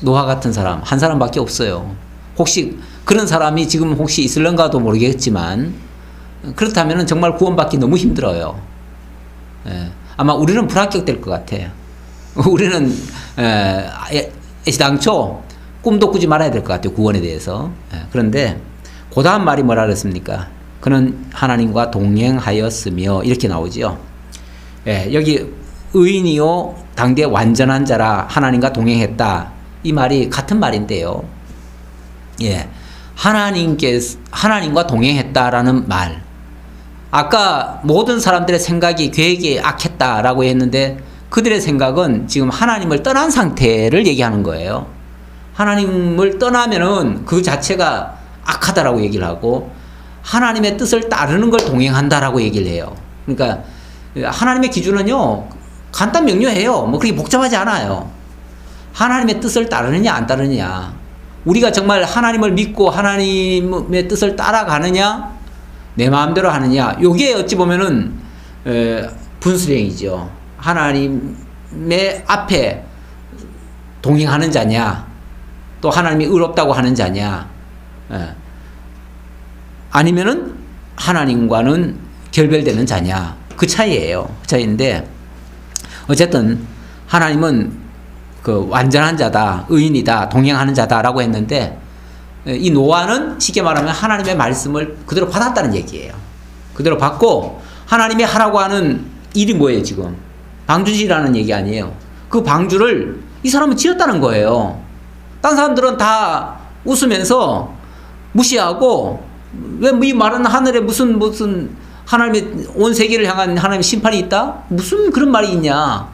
노아 같은 사람, 한 사람밖에 없어요. 혹시 그런 사람이 지금 혹시 있을런가도 모르겠지만 그렇다면 정말 구원받기 너무 힘들어요. 아마 우리는 불합격될 것 같아요. 우리는 애시당초 꿈도 꾸지 말아야 될 것 같아요. 구원에 대해서. 그런데 그 다음 말이 뭐라 그랬습니까? 그는 하나님과 동행하였으며 이렇게 나오죠. 여기 의인이요 당대 완전한 자라 하나님과 동행했다. 이 말이 같은 말인데요. 하나님과 동행했다라는 말. 아까 모든 사람들의 생각이 계획이 악했다라고 했는데 그들의 생각은 지금 하나님을 떠난 상태를 얘기하는 거예요. 하나님을 떠나면은 그 자체가 악하다라고 얘기를 하고 하나님의 뜻을 따르는 걸 동행한다라고 얘기를 해요. 그러니까 하나님의 기준은요 간단 명료해요. 뭐 그렇게 복잡하지 않아요. 하나님의 뜻을 따르느냐 안 따르느냐, 우리가 정말 하나님을 믿고 하나님의 뜻을 따라가느냐 내 마음대로 하느냐, 요게 어찌 보면은 분수령이죠. 하나님의 앞에 동행하는 자냐 또 하나님이 의롭다고 하는 자냐, 아니면은 하나님과는 결별되는 자냐, 그 차이예요. 그 차이인데 어쨌든 하나님은 그 완전한 자다, 의인이다, 동행하는 자다라고 했는데 이 노아는 쉽게 말하면 하나님의 말씀을 그대로 받았다는 얘기예요. 그대로 받고 하나님이 하라고 하는 일이 뭐예요? 지금 방주지라는 얘기 아니에요. 그 방주를 이 사람은 지었다는 거예요. 딴 사람들은 다 웃으면서 무시하고, 왜 이 말은 하늘에 무슨 하나님의 온 세계를 향한 하나님의 심판이 있다? 무슨 그런 말이 있냐?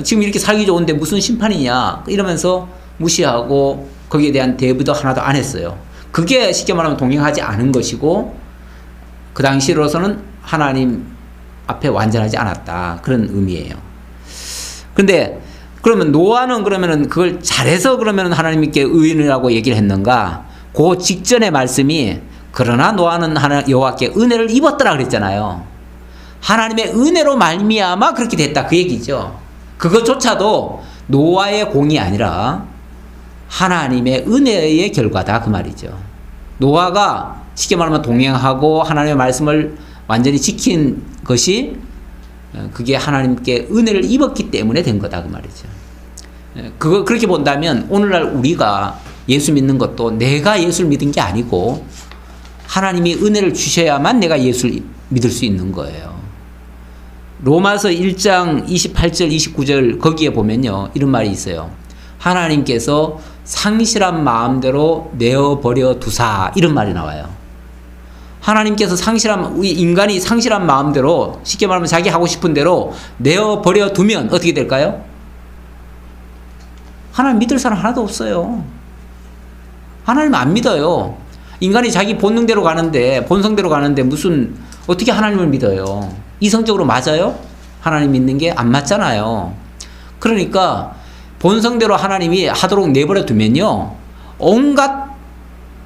지금 이렇게 살기 좋은데 무슨 심판이냐? 이러면서 무시하고 거기에 대한 대비도 하나도 안 했어요. 그게 쉽게 말하면 동행하지 않은 것이고 그 당시로서는 하나님 앞에 완전하지 않았다, 그런 의미예요. 근데 그러면 노아는 그러면은 그걸 잘해서 그러면은 하나님께 의인이라고 얘기를 했는가? 그 직전의 말씀이 그러나 노아는 여호와께 은혜를 입었더라 그랬잖아요. 하나님의 은혜로 말미암아 그렇게 됐다, 그 얘기죠. 그것조차도 노아의 공이 아니라 하나님의 은혜의 결과다 그 말이죠. 노아가 쉽게 말하면 동행하고 하나님의 말씀을 완전히 지킨 것이 그게 하나님께 은혜를 입었기 때문에 된 거다 그 말이죠. 그렇게 본다면 오늘날 우리가 예수 믿는 것도 내가 예수를 믿은 게 아니고 하나님이 은혜를 주셔야만 내가 예수를 믿을 수 있는 거예요. 로마서 1장 28절 29절 거기에 보면요 이런 말이 있어요. 하나님께서 상실한 마음대로 내어버려 두사 이런 말이 나와요. 하나님께서 우리 인간이 상실한 마음대로 쉽게 말하면 자기 하고 싶은 대로 내어버려 두면 어떻게 될까요? 하나님 믿을 사람 하나도 없어요. 하나님 안 믿어요. 인간이 자기 본능대로 가는데 본성대로 가는데 무슨 어떻게 하나님을 믿어요? 이성적으로 맞아요? 하나님 믿는 게 안 맞잖아요. 그러니까 본성대로 하나님이 하도록 내버려 두면요 온갖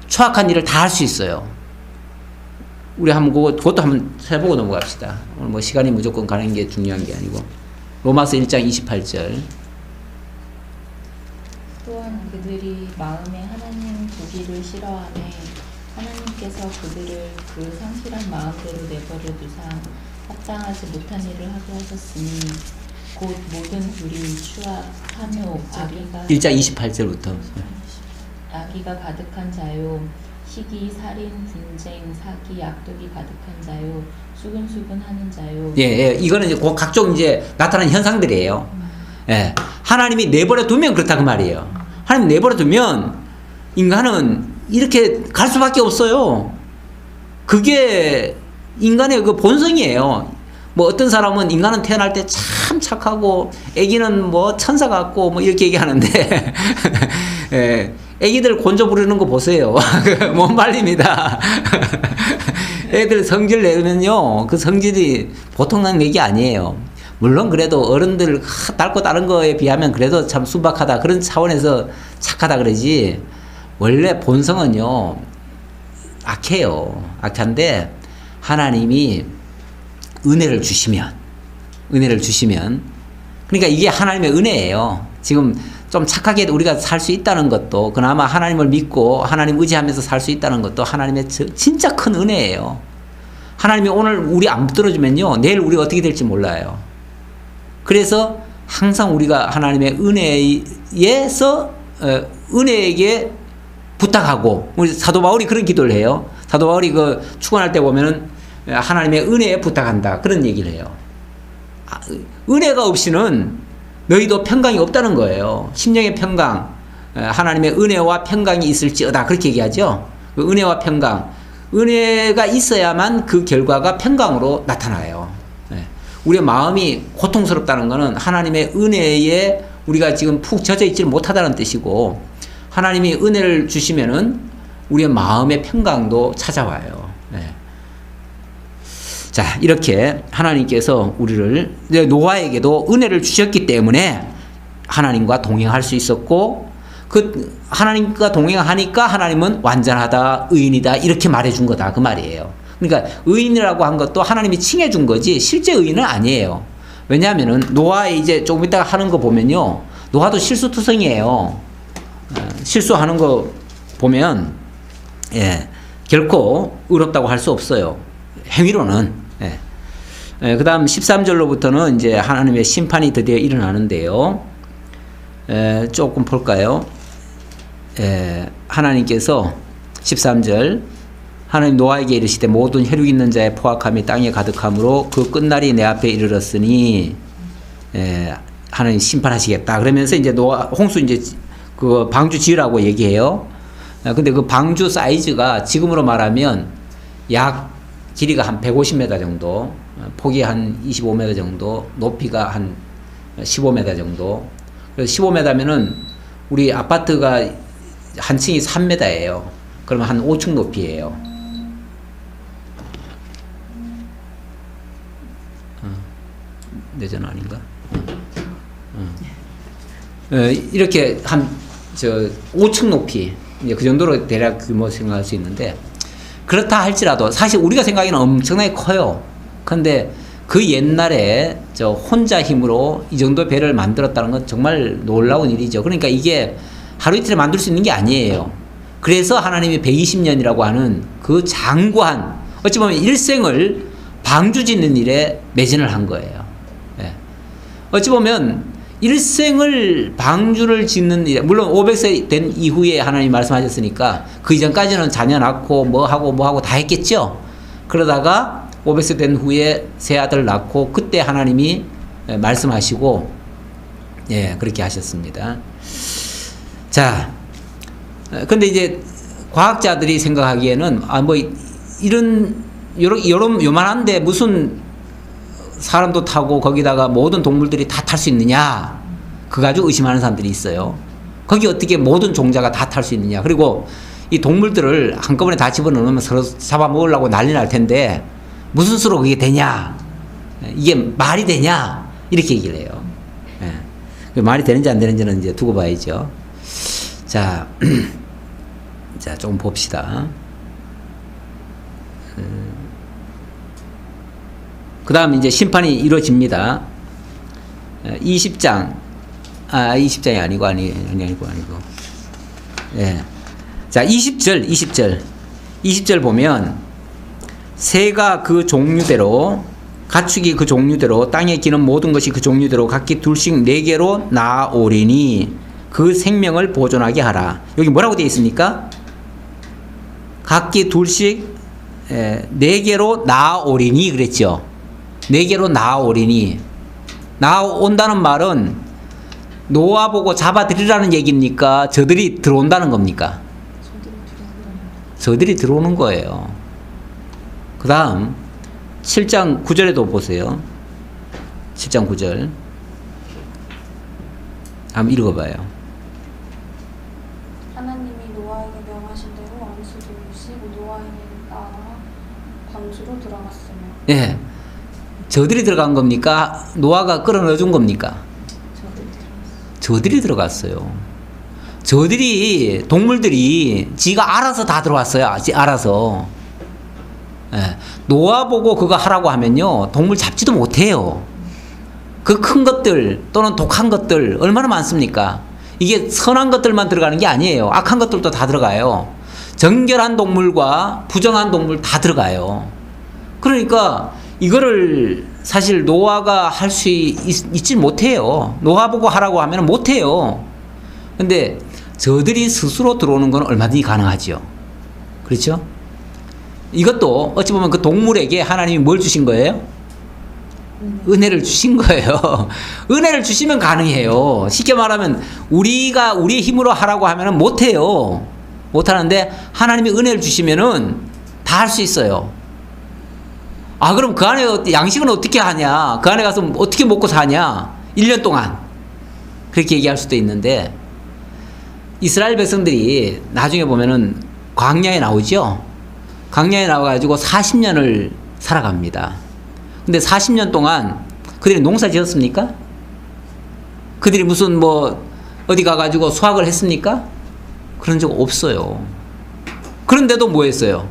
추악한 일을 다 할 수 있어요. 우리 한번 그것도 한번 해보고 넘어갑시다. 오늘 뭐 시간이 무조건 가는 게 중요한 게 아니고 로마서 1장 28절
또한 그들이 마음에 하나님 보기를 싫어하매 하나님께서 그들을 그 상실한 마음대로 내버려 두사 합당하지 못한 일을 하게 하셨으니 곧 모든 불의, 추악, 탐욕, 악의가
1장 28절부터
악의가 가득한 자요 시기, 살인, 분쟁, 사기, 악독이 가득한 자요 수근수근하는 자요
예, 이거는 이제 각종 이제 나타나는 현상들이에요. 예, 하나님이 내버려 두면 그렇다 그 말이에요. 하나님 내버려 두면 인간은 이렇게 갈 수밖에 없어요. 그게 인간의 그 본성이에요. 뭐 어떤 사람은 인간은 태어날 때 참 착하고 애기는 뭐 천사 같고 뭐 이렇게 얘기하는데 예, 애기들 곤조 부르는 거 보세요. 못 말립니다. 애들 성질 내면요 그 성질이 보통난 얘기 아니에요. 물론 그래도 어른들 닳고 다른 거에 비하면 그래도 참 순박하다 그런 차원에서 착하다 그러지 원래 본성은요 악해요. 악한데 하나님이 은혜를 주시면 그러니까 이게 하나님의 은혜예요. 지금 좀 착하게 우리가 살 수 있다는 것도 그나마 하나님을 믿고 하나님 의지하면서 살 수 있다는 것도 하나님의 진짜 큰 은혜예요. 하나님이 오늘 우리 안 붙들어주면요 내일 우리가 어떻게 될지 몰라요. 그래서 항상 우리가 하나님의 은혜에서 은혜에게 부탁하고 우리 사도 바울이 그런 기도를 해요. 사도 바울이 그 축원할 때 보면은 하나님의 은혜에 부탁한다 그런 얘기를 해요. 은혜가 없이는 너희도 평강이 없다는 거예요. 심령의 평강, 하나님의 은혜와 평강이 있을지어다 그렇게 얘기하죠. 그 은혜와 평강, 은혜가 있어야만 그 결과가 평강으로 나타나요. 우리의 마음이 고통스럽다는 것은 하나님의 은혜에 우리가 지금 푹 젖어 있지 못하다는 뜻이고 하나님이 은혜를 주시면은 우리의 마음의 평강도 찾아와요. 자, 이렇게 하나님께서 우리를 노아에게도 은혜를 주셨기 때문에 하나님과 동행할 수 있었고 그 하나님과 동행하니까 하나님은 완전하다, 의인이다 이렇게 말해준 거다 그 말이에요. 그러니까 의인이라고 한 것도 하나님이 칭해준 거지 실제 의인은 아니에요. 왜냐하면은 노아의 이제 조금 이따가 하는 거 보면요 노아도 실수투성이에요. 실수하는 거 보면 결코 의롭다고 할 수 없어요. 행위로는. 그 다음 13절로부터는 이제 하나님의 심판이 드디어 일어나는데요. 조금 볼까요? 하나님께서 13절 하나님 노아에게 이르시되 모든 혈육 있는 자의 포악함이 땅에 가득함으로 그 끝날이 내 앞에 이르렀으니 하나님 심판하시겠다. 그러면서 이제 노아 홍수 이제 그 방주 지으라고 얘기해요. 근데 그 방주 사이즈가 지금으로 말하면 약 길이가 한 150m 정도, 폭이 한 25m 정도, 높이가 한 15m 정도. 그래서 15m면은 우리 아파트가 한 층이 3m예요. 그러면 한 5층 높이예요. 내 전화 아닌가? 이렇게 한 5층 높이 이제 그 정도로 대략 규모 생각할 수 있는데 그렇다 할지라도 사실 우리가 생각하기는 엄청나게 커요. 근데 그 옛날에 혼자 힘으로 이 정도 배를 만들었다는 건 정말 놀라운 일이죠. 그러니까 이게 하루 이틀에 만들 수 있는 게 아니에요. 그래서 하나님이 120년이라고 하는 그 장구한 어찌 보면 일생을 방주 짓는 일에 매진을 한 거예요. 예. 어찌 보면 일생을 방주를 짓는 일, 물론 500세 된 이후에 하나님 말씀하셨으니까 그 이전까지는 자녀 낳고 뭐 하고 다 했겠죠. 그러다가 500세 된 후에 새 아들 낳고 그때 하나님이 말씀하시고 예, 그렇게 하셨습니다. 자, 근데 이제 과학자들이 생각하기에는 뭐 이런 요만한데 무슨 사람도 타고 거기다가 모든 동물들이 다 탈 수 있느냐, 그거 가지고 의심하는 사람들이 있어요. 거기 어떻게 모든 종자가 다 탈 수 있느냐. 그리고 이 동물들을 한꺼번에 다 집어넣으면 서로 잡아먹으려고 난리 날 텐데 무슨 수로 그게 되냐, 이게 말이 되냐, 이렇게 얘기를 해요. 예. 말이 되는지 안 되는지는 이제 두고 봐야죠. 자, 자, 조금 봅시다. 그 다음 이제 심판이 이루어집니다. 20장, 20장이 아니고. 예. 자, 20절 보면, 새가 그 종류대로, 가축이 그 종류대로, 땅에 기는 모든 것이 그 종류대로 각기 둘씩 4개로 나아오리니 그 생명을 보존하게 하라. 여기 뭐라고 되어 있습니까? 각기 둘씩 4개로 나아오리니 그랬죠. 4개로 나아오리니. 나아온다는 말은 노아 보고 잡아들이라는 얘기입니까? 저들이 들어온다는 겁니까? 저들이 들어오는 거예요. 그 다음 7장 9절에도 보세요. 7장 9절 한번 읽어봐요.
하나님이 노아에게 명하신 대로 안수도 오시고 노아에게 따라 방주로 들어갔으며.
예, 저들이 들어간 겁니까? 노아가 끌어넣어준 겁니까? 저들이 들어갔어요. 저들이, 동물들이 지가 알아서 다 들어왔어요. 알아서. 예, 노아 보고 그거 하라고 하면요, 동물 잡지도 못해요. 그 큰 것들 또는 독한 것들 얼마나 많습니까? 이게 선한 것들만 들어가는 게 아니에요. 악한 것들도 다 들어가요. 정결한 동물과 부정한 동물 다 들어가요. 그러니까 이거를 사실 노아가 할 수 있지 못해요. 노아 보고 하라고 하면 못해요. 근데 저들이 스스로 들어오는 건 얼마든지 가능하죠. 그렇죠? 이것도 어찌 보면 그 동물에게 하나님이 뭘 주신 거예요? 은혜를 주신 거예요. 은혜를 주시면 가능해요. 쉽게 말하면 우리가 우리의 힘으로 하라고 하면 못해요. 못하는데 하나님이 은혜를 주시면은 다 할 수 있어요. 아, 그럼 그 안에 양식은 어떻게 하냐? 그 안에 가서 어떻게 먹고 사냐? 1년 동안. 그렇게 얘기할 수도 있는데, 이스라엘 백성들이 나중에 보면은 광야에 나오죠? 광야에 나와가지고 40년을 살아갑니다. 근데 40년 동안 그들이 농사 지었습니까? 그들이 무슨 어디 가가지고 수확을 했습니까? 그런 적 없어요. 그런데도 뭐 했어요?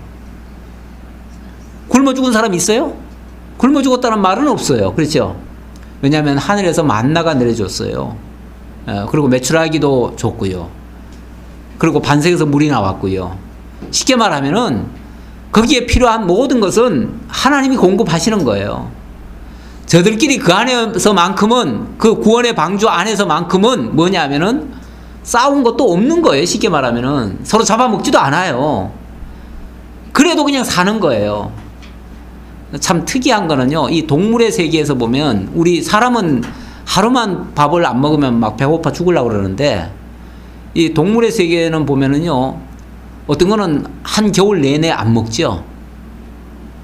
굶어 죽은 사람이 있어요? 굶어 죽었다는 말은 없어요. 그렇죠? 왜냐하면 하늘에서 만나가 내려줬어요. 그리고 메추라기도 줬고요. 그리고 반석에서 물이 나왔고요. 쉽게 말하면은 거기에 필요한 모든 것은 하나님이 공급하시는 거예요. 저들끼리 그 안에서만큼은, 그 구원의 방주 안에서만큼은 뭐냐면은 싸운 것도 없는 거예요. 쉽게 말하면은 서로 잡아먹지도 않아요. 그래도 그냥 사는 거예요. 참 특이한 거는요, 이 동물의 세계에서 보면 우리 사람은 하루만 밥을 안 먹으면 막 배고파 죽으려고 그러는데, 이 동물의 세계에는 보면은요, 어떤 거는 한 겨울 내내 안 먹죠.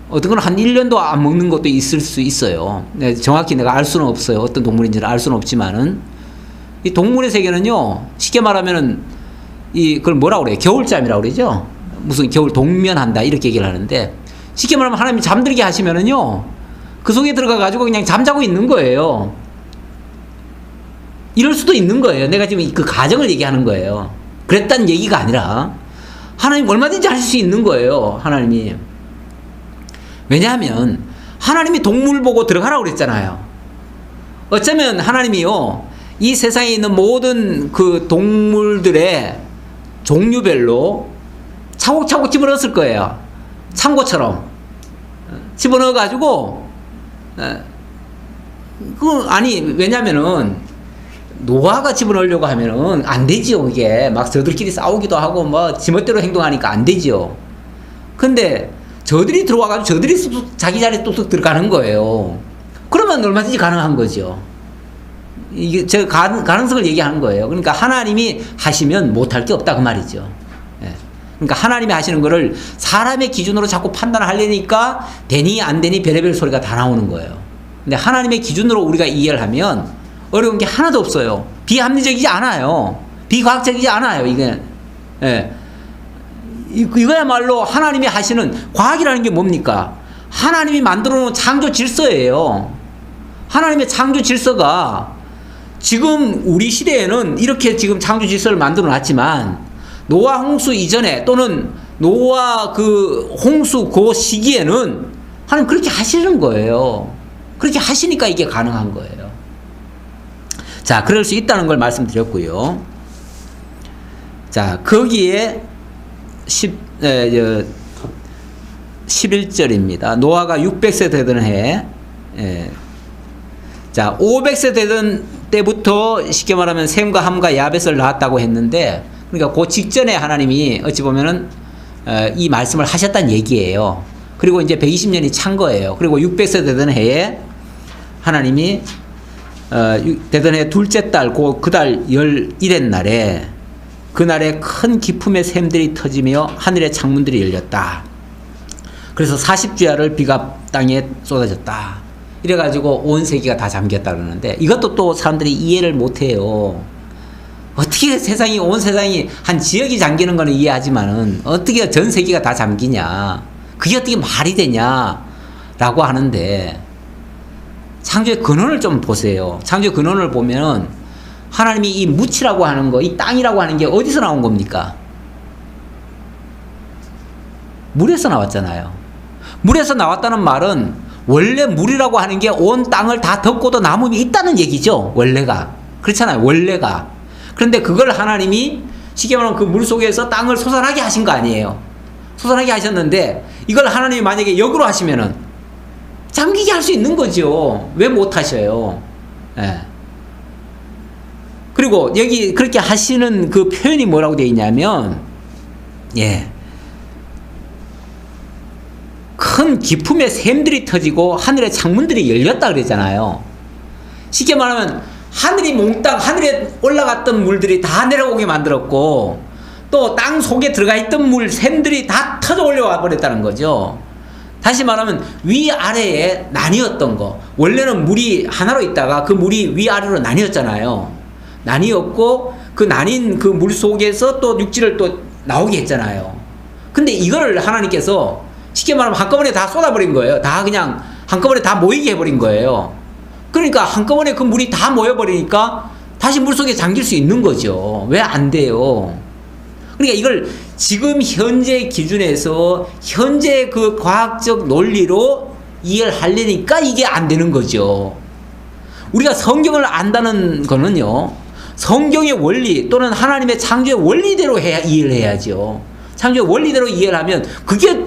어떤 거는 한 1년도 안 먹는 것도 있을 수 있어요. 정확히 내가 알 수는 없어요. 어떤 동물인지는 알 수는 없지만은, 이 동물의 세계는요, 쉽게 말하면은 그걸 뭐라고 그래요? 겨울잠이라고 그러죠? 무슨 겨울 동면한다 이렇게 얘기를 하는데, 쉽게 말하면 하나님이 잠들게 하시면은요, 그 속에 들어가가지고 그냥 잠자고 있는 거예요. 이럴 수도 있는 거예요. 내가 지금 그 가정을 얘기하는 거예요. 그랬다는 얘기가 아니라 하나님 얼마든지 하실 수 있는 거예요. 하나님이. 왜냐하면 하나님이 동물 보고 들어가라고 그랬잖아요. 어쩌면 하나님이요, 이 세상에 있는 모든 그 동물들의 종류별로 차곡차곡 집어넣었을 거예요. 창고처럼 집어넣어가지고 아니 왜냐면은 노아가 집어넣으려고 하면은 안 되지요. 이게 막 저들끼리 싸우기도 하고 뭐 지멋대로 행동하니까 안 되지요. 근데 저들이 들어와가지고 저들이 자기 자리에 뚝뚝 들어가는 거예요. 그러면 얼마든지 가능한 거죠. 이게 제가 가능성을 얘기하는 거예요. 그러니까 하나님이 하시면 못할 게 없다 그 말이죠. 예. 그러니까 하나님이 하시는 거를 사람의 기준으로 자꾸 판단하려니까 되니 안 되니 별의별 소리가 다 나오는 거예요. 근데 하나님의 기준으로 우리가 이해를 하면 어려운 게 하나도 없어요. 비합리적이지 않아요. 비과학적이지 않아요. 이게 예. 이거야말로 하나님이 하시는 과학이라는 게 뭡니까? 하나님이 만들어 놓은 창조 질서예요. 하나님의 창조 질서가 지금 우리 시대에는 이렇게 지금 창조 질서를 만들어 놨지만 노아 홍수 이전에 또는 노아 그 홍수 그 시기에는 하나님 그렇게 하시는 거예요. 그렇게 하시니까 이게 가능한 거예요. 자, 그럴 수 있다는 걸 말씀드렸고요. 자, 거기에 11절입니다. 노아가 600세 되던 해, 자, 500세 되던 때부터 쉽게 말하면 셈과 함과 야벳을 낳았다고 했는데, 그러니까 그 직전에 하나님이 어찌 보면은 이 말씀을 하셨다는 얘기예요. 그리고 이제 120년이 찬 거예요. 그리고 600세 되던 해에 하나님이 되던 해 둘째 달, 그 달 11의 날에 그날에 큰 기품의 샘들이 터지며 하늘의 창문들이 열렸다. 그래서 40주야를 비가 땅에 쏟아졌다. 이래가지고 온 세계가 다 잠겼다 그러는데 이것도 또 사람들이 이해를 못해요. 어떻게 세상이 온 세상이 한 지역이 잠기는 거는 이해하지만은 어떻게 전 세계가 다 잠기냐, 그게 어떻게 말이 되냐 라고 하는데, 창조의 근원을 좀 보세요. 창조의 근원을 보면 하나님이 이 무치라고 하는 거, 이 땅이라고 하는 게 어디서 나온 겁니까? 물에서 나왔잖아요. 물에서 나왔다는 말은 원래 물이라고 하는 게 온 땅을 다 덮고도 남음이 있다는 얘기죠. 원래가. 그렇잖아요. 원래가. 그런데 그걸 하나님이 쉽게 말하면 그 물 속에서 땅을 솟아나게 하신 거 아니에요. 솟아나게 하셨는데 이걸 하나님이 만약에 역으로 하시면은 잠기게 할 수 있는 거죠. 왜 못 하셔요? 예. 그리고 여기 그렇게 하시는 그 표현이 뭐라고 되어 있냐면, 큰 기품의 샘들이 터지고 하늘의 창문들이 열렸다 그랬잖아요. 쉽게 말하면 하늘이 몽땅 하늘에 올라갔던 물들이 다 내려오게 만들었고, 또 땅 속에 들어가 있던 물 샘들이 다 터져 올려와 버렸다는 거죠. 다시 말하면 위아래에 나뉘었던 거, 원래는 물이 하나로 있다가 그 물이 위아래로 나뉘었잖아요. 나뉘었고 그 나뉜 그 물 속에서 또 육지를 또 나오게 했잖아요. 근데 이걸 하나님께서 쉽게 말하면 한꺼번에 다 쏟아버린 거예요. 다 그냥 한꺼번에 다 모이게 해버린 거예요. 그러니까 한꺼번에 그 물이 다 모여버리니까 다시 물속에 잠길 수 있는 거죠. 왜 안 돼요? 그러니까 이걸 지금 현재 기준에서 현재 그 과학적 논리로 이해를 하려니까 이게 안 되는 거죠. 우리가 성경을 안다는 거는요, 성경의 원리 또는 하나님의 창조의 원리대로 이해를 해야죠. 창조의 원리대로 이해를 하면 그게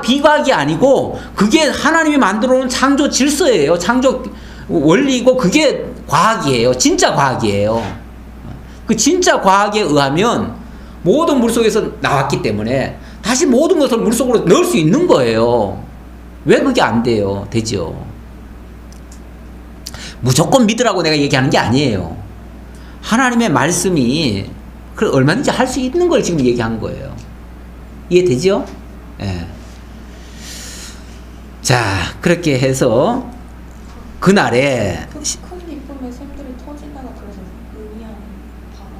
비과학이 아니고 그게 하나님이 만들어 놓은 창조 질서예요. 창조 원리고 그게 과학이에요. 진짜 과학이에요. 그 진짜 과학에 의하면 모든 물속에서 나왔기 때문에 다시 모든 것을 물속으로 넣을 수 있는 거예요. 왜 그게 안 돼요? 되죠. 무조건 믿으라고 내가 얘기하는 게 아니에요. 하나님의 말씀이 얼마든지 할 수 있는 걸 지금 얘기한 거예요. 이해되죠? 예. 자, 그렇게 해서 그날에
큰 기쁨의 샘들이 터진다가 그래서 의미하는 바가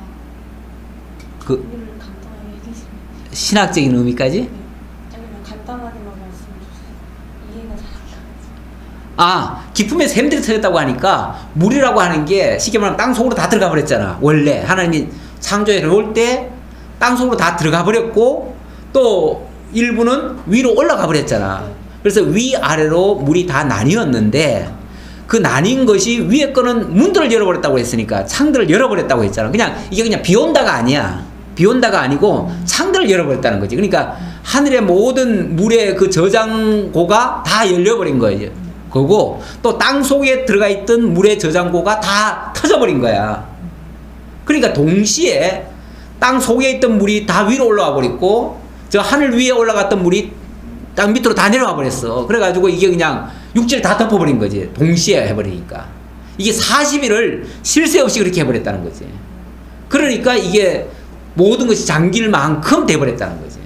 그
의미를 간단하게 해주시면.
신학적인 의미까지?
네. 아니면 간단하게만 말씀해 주세요. 이해가 잘 안 가요.
아, 기품의 샘들이 터졌다고 하니까 물이라고 하는 게 쉽게 말하면 땅 속으로 다 들어가 버렸잖아. 원래 하나님이 창조해 놓을 때 땅 속으로 다 들어가 버렸고 또 일부는 위로 올라가 버렸잖아. 그래서 위아래로 물이 다 나뉘었는데 그 나뉜 것이 위에 거는 문들을 열어버렸다고 했으니까 창들을 열어버렸다고 했잖아. 그냥 이게 그냥 비 온다가 아니야. 비 온다가 아니고 창들을 열어버렸다는 거지. 그러니까 하늘의 모든 물의 그 저장고가 다 열려버린 거예요. 그거 또 땅 속에 들어가 있던 물의 저장고가 다 터져버린 거야. 그러니까 동시에 땅 속에 있던 물이 다 위로 올라와 버렸고 저 하늘 위에 올라갔던 물이 땅 밑으로 다 내려와 버렸어. 그래가지고 이게 그냥 육지를 다 덮어버린 거지. 동시에 해버리니까. 이게 40일을 쉴 새 없이 그렇게 해버렸다는 거지. 그러니까 이게 모든 것이 잠길 만큼 돼버렸다는 거지.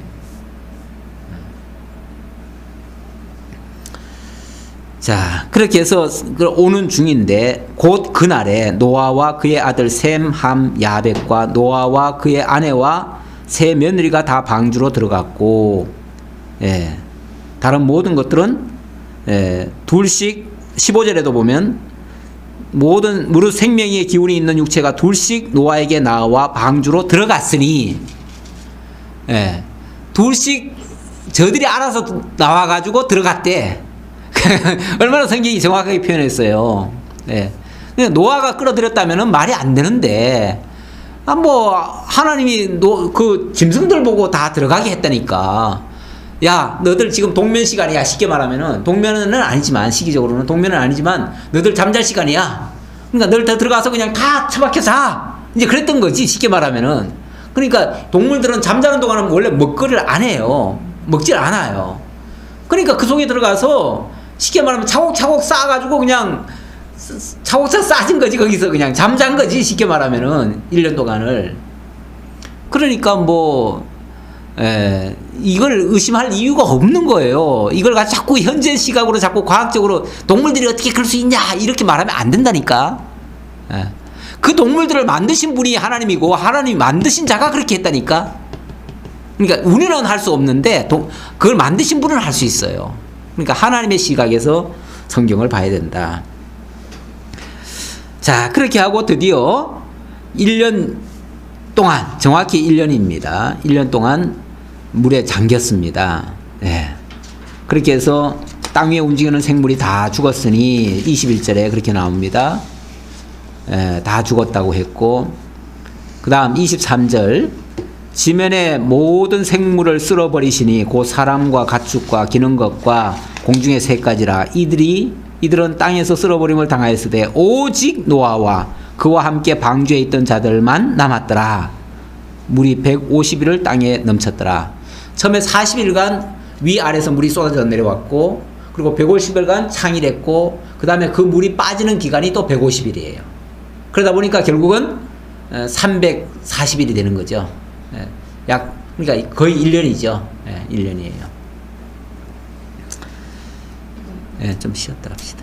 자, 그렇게 해서 오는 중인데 곧 그날에 노아와 그의 아들 셈, 함, 야벳과 노아와 그의 아내와 세 며느리가 다 방주로 들어갔고, 예, 다른 모든 것들은 둘씩 15절에도 보면 모든 무릇 생명의 기운이 있는 육체가 둘씩 노아에게 나와 방주로 들어갔으니, 예, 둘씩 저들이 알아서 나와가지고 들어갔대. 얼마나 성경이 정확하게 표현했어요. 예. 노아가 끌어들였다면은 말이 안 되는데, 하나님이 그 짐승들 보고 다 들어가게 했다니까. 야, 너들 지금 동면 시간이야. 쉽게 말하면은, 동면은 아니지만, 시기적으로는 동면은 아니지만, 너들 잠잘 시간이야. 그러니까 너들 다 들어가서 그냥 다 처박혀 자. 이제 그랬던 거지, 쉽게 말하면은. 그러니까 동물들은 잠자는 동안은 원래 먹거리를 안 해요. 먹질 않아요. 그러니까 그 속에 들어가서 쉽게 말하면 차곡차곡 쌓아가지고 그냥 차곡차곡 쌓아진 거지. 거기서 그냥 잠잔 거지, 쉽게 말하면은 1년 동안을. 그러니까 이걸 의심할 이유가 없는 거예요. 이걸 가지고 자꾸 현재 시각으로 자꾸 과학적으로 동물들이 어떻게 그럴 수 있냐 이렇게 말하면 안 된다니까. 예. 그 동물들을 만드신 분이 하나님이고 하나님이 만드신 자가 그렇게 했다니까. 그러니까 우리는 할 수 없는데 그걸 만드신 분은 할 수 있어요. 그러니까 하나님의 시각에서 성경을 봐야 된다. 자, 그렇게 하고 드디어 1년 동안, 정확히 1년입니다. 1년 동안 물에 잠겼습니다. 네. 그렇게 해서 땅 위에 움직이는 생물이 다 죽었으니 21절에 그렇게 나옵니다. 다 죽었다고 했고, 그 다음 23절, 지면의 모든 생물을 쓸어버리시니 곧 사람과 가축과 기는 것과 공중의 새까지라. 이들은 땅에서 쓸어버림을 당하였으되 오직 노아와 그와 함께 방주에 있던 자들만 남았더라. 물이 150일을 땅에 넘쳤더라. 처음에 40일간 위아래에서 물이 쏟아져 내려왔고, 그리고 150일간 창일했고, 그 다음에 그 물이 빠지는 기간이 또 150일이에요. 그러다 보니까 결국은 340일이 되는 거죠. 그러니까 거의 1년이죠. 1년이에요. 좀 쉬었다 합시다.